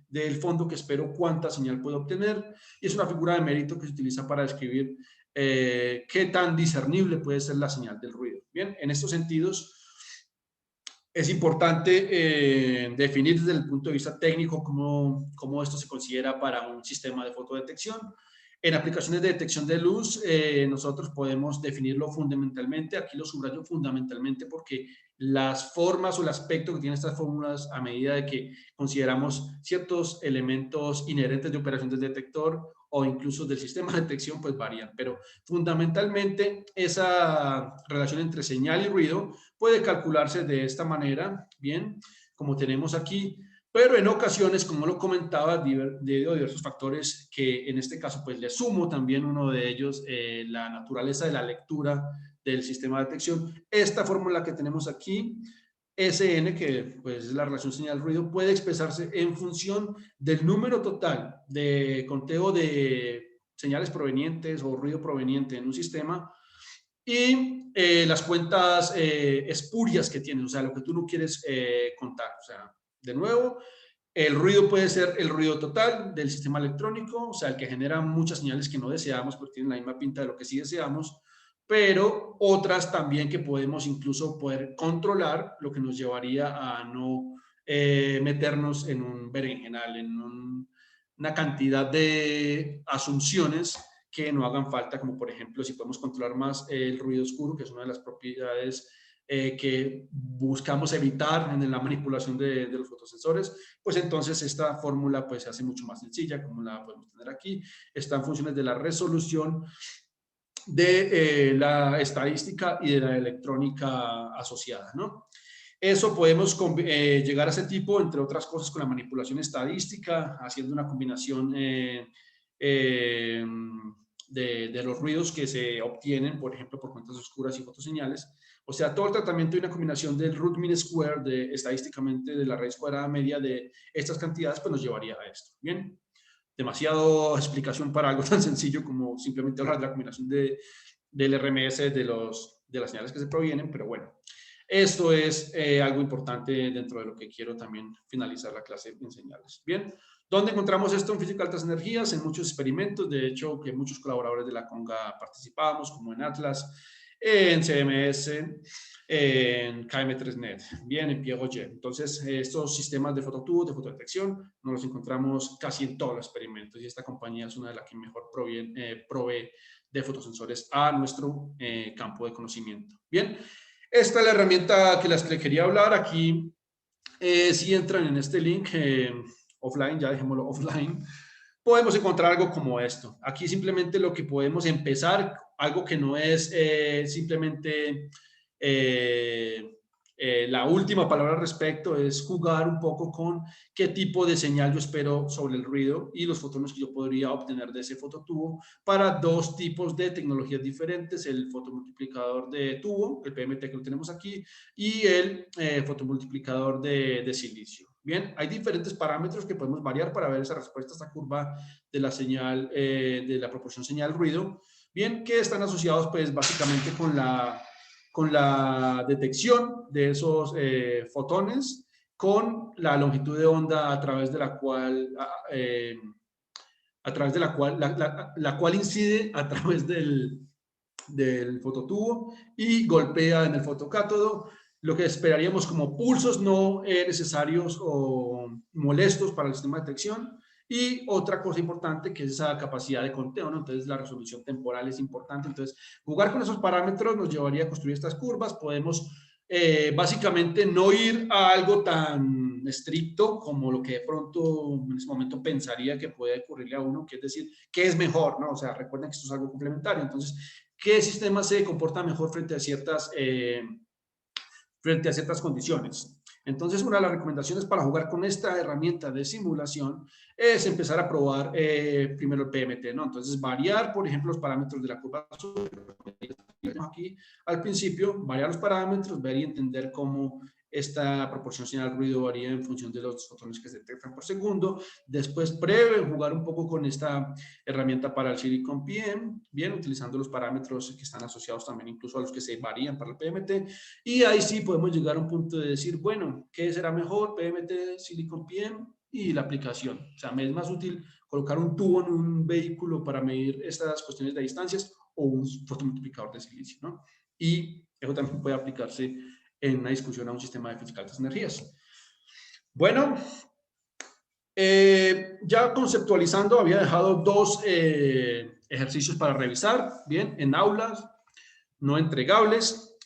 del fondo que espero cuánta señal puedo obtener, y es una figura de mérito que se utiliza para describir qué tan discernible puede ser la señal del ruido. Bien, en estos sentidos es importante definir desde el punto de vista técnico cómo esto se considera para un sistema de fotodetección. En aplicaciones de detección de luz, nosotros podemos definirlo fundamentalmente, aquí lo subrayo fundamentalmente porque las formas o el aspecto que tienen estas fórmulas a medida de que consideramos ciertos elementos inherentes de operación del detector o incluso del sistema de detección, pues varían. Pero fundamentalmente esa relación entre señal y ruido puede calcularse de esta manera, bien, como tenemos aquí. Pero en ocasiones, como lo comentaba, debido a diversos factores que en este caso pues le sumo también uno de ellos, la naturaleza de la lectura del sistema de detección. Esta fórmula que tenemos aquí, SN, que pues es la relación señal-ruido, puede expresarse en función del número total de conteo de señales provenientes o ruido proveniente en un sistema y las cuentas espurias que tiene, o sea, lo que tú no quieres contar. O sea, de nuevo, el ruido puede ser el ruido total del sistema electrónico, o sea, el que genera muchas señales que no deseamos porque tienen la misma pinta de lo que sí deseamos, pero otras también que podemos incluso poder controlar, lo que nos llevaría a no meternos en un berenjenal, en una cantidad de asunciones que no hagan falta, como por ejemplo si podemos controlar más el ruido oscuro, que es una de las propiedades que buscamos evitar en la manipulación de los fotosensores, pues entonces esta fórmula pues se hace mucho más sencilla, como la podemos tener aquí. Están funciones de la resolución, de la estadística y de la electrónica asociada, ¿no? Eso podemos llegar a ese tipo, entre otras cosas, con la manipulación estadística, haciendo una combinación eh, de los ruidos que se obtienen, por ejemplo, por cuentas oscuras y fotoseñales. O sea, todo el tratamiento y una combinación del root mean square, estadísticamente de la raíz cuadrada media de estas cantidades, pues nos llevaría a esto. Bien, demasiado explicación para algo tan sencillo como simplemente hablar de la combinación del RMS de las señales que se provienen, pero bueno. Esto es algo importante dentro de lo que quiero también finalizar la clase en señales. Bien, ¿dónde encontramos esto en física de altas energías? En muchos experimentos, de hecho, que muchos colaboradores de la Conga participamos, como en Atlas, en CMS, en KM3Net, bien, en Pierre-Roger. Entonces, estos sistemas de fototubos, de fotodetección, nos los encontramos casi en todos los experimentos y esta compañía es una de las que mejor provee de fotosensores a nuestro campo de conocimiento. Bien, esta es la herramienta que les quería hablar. Aquí, si entran en este link offline, ya dejémoslo offline, podemos encontrar algo como esto. Aquí simplemente lo que podemos empezar, algo que no es simplemente la última palabra al respecto, es jugar un poco con qué tipo de señal yo espero sobre el ruido y los fotones que yo podría obtener de ese fototubo para dos tipos de tecnologías diferentes, el fotomultiplicador de tubo, el PMT que lo tenemos aquí, y el fotomultiplicador de silicio. Bien, hay diferentes parámetros que podemos variar para ver esa respuesta a esta curva de la señal, de la proporción señal-ruido. Bien, que están asociados pues básicamente con la detección de esos fotones, con la longitud de onda a través de la cual, la cual incide a través del fototubo y golpea en el fotocátodo, lo que esperaríamos como pulsos no necesarios o molestos para el sistema de detección. Y otra cosa importante que es esa capacidad de conteo, ¿no? Entonces la resolución temporal es importante. Entonces jugar con esos parámetros nos llevaría a construir estas curvas. Podemos básicamente no ir a algo tan estricto como lo que de pronto en ese momento pensaría que puede ocurrirle a uno, que es decir, ¿qué es mejor? ¿No? O sea, recuerden que esto es algo complementario. Entonces, ¿qué sistema se comporta mejor frente a ciertas condiciones? Entonces, una de las recomendaciones para jugar con esta herramienta de simulación es empezar a probar primero el PMT, ¿no? Entonces, variar, por ejemplo, los parámetros de la curva aquí al principio, variar los parámetros, ver y entender cómo esta proporción señal-ruido varía en función de los fotones que se detectan por segundo. Después, breve, jugar un poco con esta herramienta para el Silicon PM, bien, utilizando los parámetros que están asociados también incluso a los que se varían para el PMT. Y ahí sí podemos llegar a un punto de decir, bueno, ¿qué será mejor? PMT, Silicon PM y la aplicación. O sea, me es más útil colocar un tubo en un vehículo para medir estas cuestiones de distancias o un fotomultiplicador de silicio, ¿no? Y eso también puede aplicarse en una discusión a un sistema de física de altas energías. Bueno, Ya conceptualizando, había dejado dos ejercicios para revisar, bien, en aulas no entregables.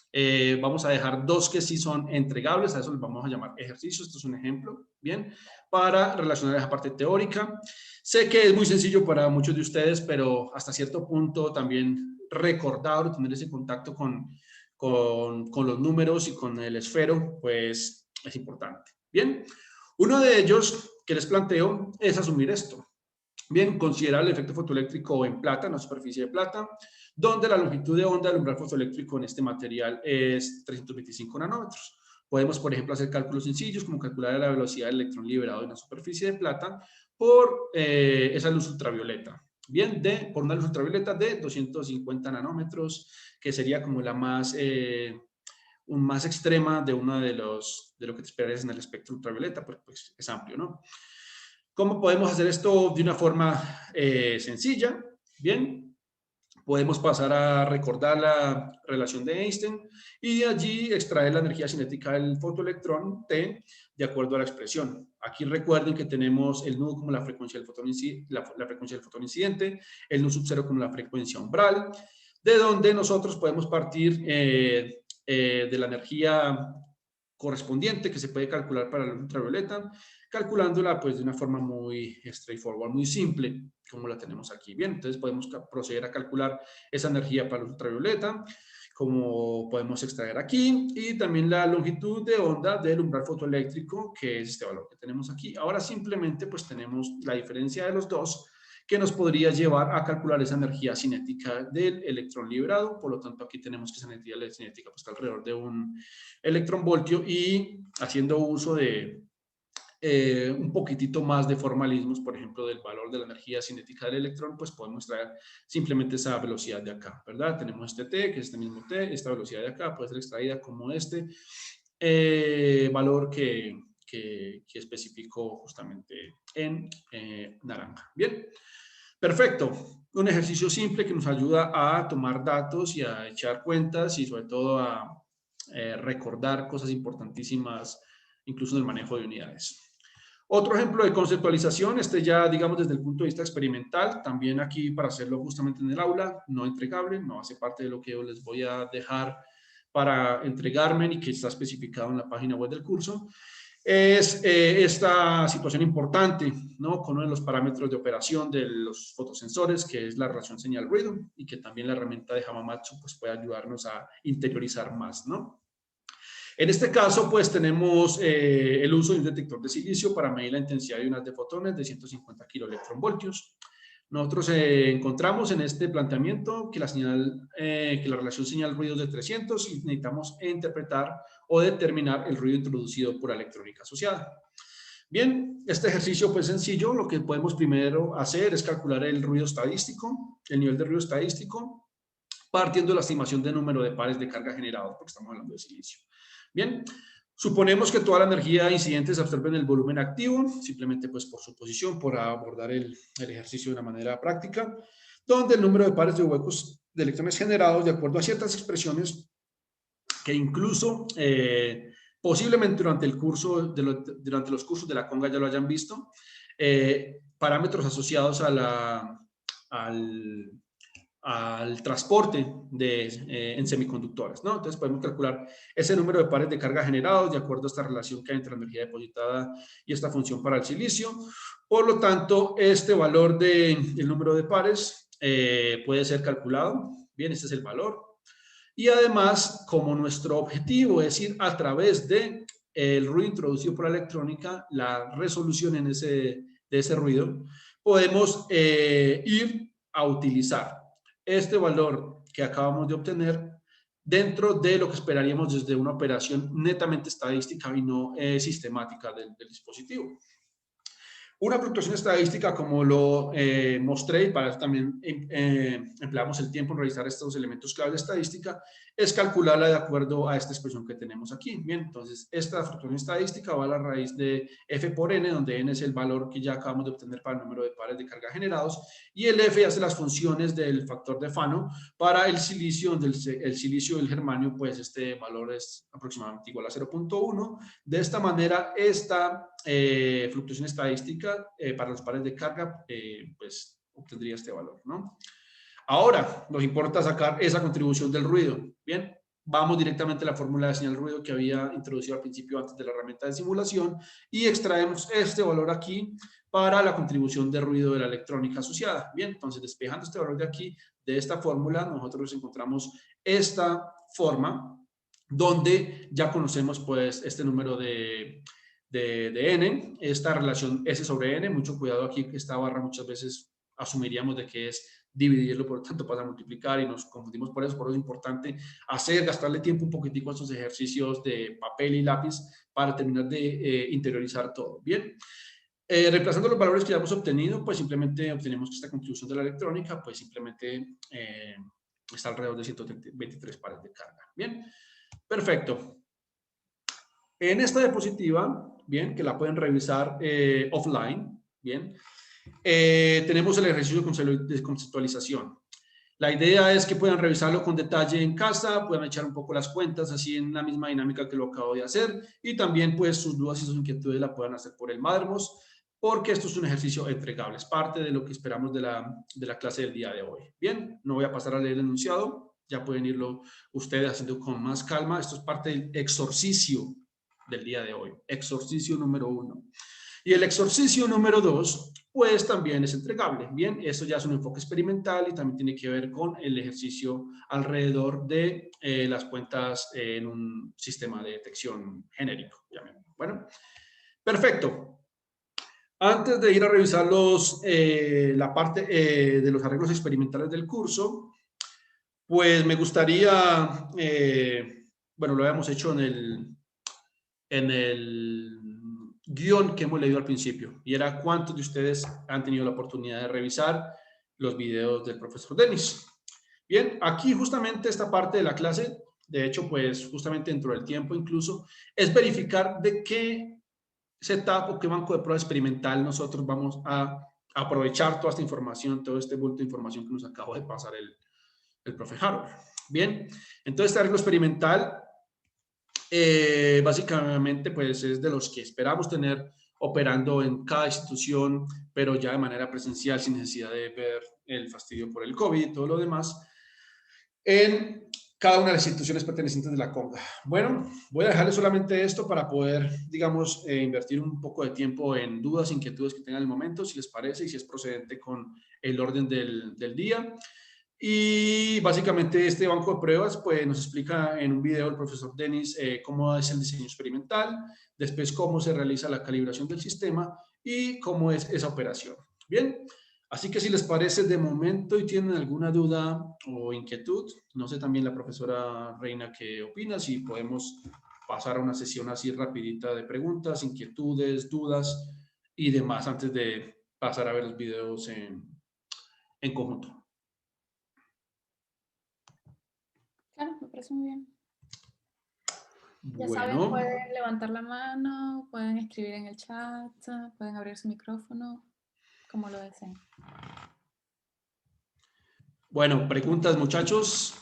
Vamos a dejar dos que sí son entregables, a eso les vamos a llamar ejercicios. Esto es un ejemplo, bien, para relacionar esa parte teórica. Sé que es muy sencillo para muchos de ustedes, pero hasta cierto punto también recordar o tener ese contacto con los números y con el esfero, pues es importante. Bien, uno de ellos que les planteo es asumir esto. Bien, considerar el efecto fotoeléctrico en plata, en la superficie de plata, donde la longitud de onda del umbral fotoeléctrico en este material es 325 nanómetros. Podemos, por ejemplo, hacer cálculos sencillos, como calcular la velocidad del electrón liberado en la superficie de plata por esa luz ultravioleta. Bien, por una luz ultravioleta de 250 nanómetros, que sería como la más extrema de uno de lo que te esperas en el espectro ultravioleta, pues es amplio, ¿no? ¿Cómo podemos hacer esto de una forma sencilla? Bien, podemos pasar a recordar la relación de Einstein y de allí extraer la energía cinética del fotoelectrón T de acuerdo a la expresión. Aquí recuerden que tenemos el nu como la frecuencia del fotón, la frecuencia del fotón incidente, el nu sub 0 como la frecuencia umbral, de donde nosotros podemos partir de la energía correspondiente que se puede calcular para la ultravioleta, calculándola pues de una forma muy straightforward, muy simple, como la tenemos aquí. Bien, entonces podemos proceder a calcular esa energía para la ultravioleta, como podemos extraer aquí, y también la longitud de onda del umbral fotoeléctrico, que es este valor que tenemos aquí. Ahora simplemente pues tenemos la diferencia de los dos, que nos podría llevar a calcular esa energía cinética del electrón liberado. Por lo tanto, aquí tenemos que esa energía cinética pues, está alrededor de un electronvoltio, y haciendo uso de un poquitito más de formalismos, por ejemplo, del valor de la energía cinética del electrón, pues podemos traer simplemente esa velocidad de acá, ¿verdad? Tenemos este T, que es este mismo T, esta velocidad de acá puede ser extraída como este valor que especificó justamente en naranja. Bien, perfecto. Un ejercicio simple que nos ayuda a tomar datos y a echar cuentas y sobre todo a recordar cosas importantísimas, incluso en el manejo de unidades. Otro ejemplo de conceptualización, ya digamos desde el punto de vista experimental, también aquí para hacerlo justamente en el aula, no entregable, no hace parte de lo que yo les voy a dejar para entregarme y que está especificado en la página web del curso, es esta situación importante, ¿no? Con uno de los parámetros de operación de los fotosensores, que es la relación señal-ruido, y que también la herramienta de Hamamatsu pues, puede ayudarnos a interiorizar más, ¿no? En este caso, pues tenemos el uso de un detector de silicio para medir la intensidad de ondas de fotones de 150 kiloelectronvoltios. Nosotros encontramos en este planteamiento que la relación señal-ruido es de 300 y necesitamos interpretar o determinar el ruido introducido por la electrónica asociada. Bien, este ejercicio pues sencillo, lo que podemos primero hacer es calcular el ruido estadístico, el nivel de ruido estadístico, partiendo de la estimación de número de pares de carga generados, porque estamos hablando de silicio. Bien, suponemos que toda la energía incidente se absorbe en el volumen activo, simplemente pues por suposición, por abordar el ejercicio de una manera práctica, donde el número de pares de huecos de electrones generados de acuerdo a ciertas expresiones que incluso posiblemente durante el curso, durante los cursos de la conga ya lo hayan visto, parámetros asociados a al transporte en semiconductores, ¿no? Entonces podemos calcular ese número de pares de carga generados de acuerdo a esta relación que hay entre la energía depositada y esta función para el silicio. Por lo tanto, este valor del número de pares puede ser calculado. Bien, este es el valor. Y además, como nuestro objetivo es ir a través de el ruido introducido por la electrónica, la resolución de ese ruido, podemos ir a utilizar este valor que acabamos de obtener dentro de lo que esperaríamos desde una operación netamente estadística y no sistemática del dispositivo. Una fluctuación estadística, como lo mostré, y para eso también empleamos el tiempo en realizar estos elementos clave de estadística, es calcularla de acuerdo a esta expresión que tenemos aquí. Bien, entonces esta fluctuación estadística va a la raíz de f por n, donde n es el valor que ya acabamos de obtener para el número de pares de carga generados, y el f hace las funciones del factor de Fano para el silicio, donde el silicio y el germanio, pues este valor es aproximadamente igual a 0.1. De esta manera, esta fluctuación estadística para los pares de carga, pues obtendría este valor, ¿no? Ahora, nos importa sacar esa contribución del ruido. Bien, vamos directamente a la fórmula de señal ruido que había introducido al principio antes de la herramienta de simulación y extraemos este valor aquí para la contribución de ruido de la electrónica asociada. Bien, entonces despejando este valor de aquí, de esta fórmula, nosotros encontramos esta forma donde ya conocemos pues este número de n, esta relación S sobre n, mucho cuidado aquí que esta barra muchas veces asumiríamos de que es dividirlo, por lo tanto pasa a multiplicar y nos confundimos por eso es importante gastarle tiempo un poquitico a estos ejercicios de papel y lápiz para terminar de interiorizar todo. Bien, reemplazando los valores que ya hemos obtenido, pues simplemente obtenemos que esta contribución de la electrónica, pues simplemente está alrededor de 123 pares de carga. Bien, perfecto. En esta diapositiva, bien, que la pueden revisar offline, bien, tenemos el ejercicio de conceptualización. La idea es que puedan revisarlo con detalle en casa, puedan echar un poco las cuentas así en la misma dinámica que lo acabo de hacer y también pues sus dudas y sus inquietudes la puedan hacer por el Mattermost porque esto es un ejercicio entregable, es parte de lo que esperamos de la clase del día de hoy. Bien, no voy a pasar a leer el enunciado, ya pueden irlo ustedes haciendo con más calma. Esto es parte del exorcicio del día de hoy, exorcicio número 1. Y el exorcicio número 2, pues también es entregable. Bien, eso ya es un enfoque experimental y también tiene que ver con el ejercicio alrededor de las cuentas en un sistema de detección genérico. Bueno, perfecto. Antes de ir a revisar la parte de los arreglos experimentales del curso, pues me gustaría, bueno, lo habíamos hecho en el guión que hemos leído al principio, y era cuántos de ustedes han tenido la oportunidad de revisar los videos del profesor Denis. Bien, aquí justamente esta parte de la clase, de hecho, pues justamente dentro del tiempo incluso, es verificar de qué setup o qué banco de prueba experimental nosotros vamos a aprovechar toda esta información, todo este bulto de información que nos acaba de pasar el profe Harold. Bien, entonces este arreglo experimental básicamente pues es de los que esperamos tener operando en cada institución, pero ya de manera presencial sin necesidad de ver el fastidio por el COVID y todo lo demás, en cada una de las instituciones pertenecientes de la Conga. Bueno, voy a dejarles solamente esto para poder, digamos, invertir un poco de tiempo en dudas, inquietudes que tengan en el momento, si les parece y si es procedente con el orden del día. Y básicamente este banco de pruebas pues, nos explica en un video el profesor Denis cómo es el diseño experimental, después cómo se realiza la calibración del sistema y cómo es esa operación. Bien, así que si les parece de momento y tienen alguna duda o inquietud, no sé también la profesora Reina qué opina, si podemos pasar a una sesión así rapidita de preguntas, inquietudes, dudas y demás antes de pasar a ver los videos en conjunto. Claro, me parece muy bien. Ya Bueno. saben, pueden levantar la mano, pueden escribir en el chat, pueden abrir su micrófono, como lo deseen. Bueno, preguntas, muchachos.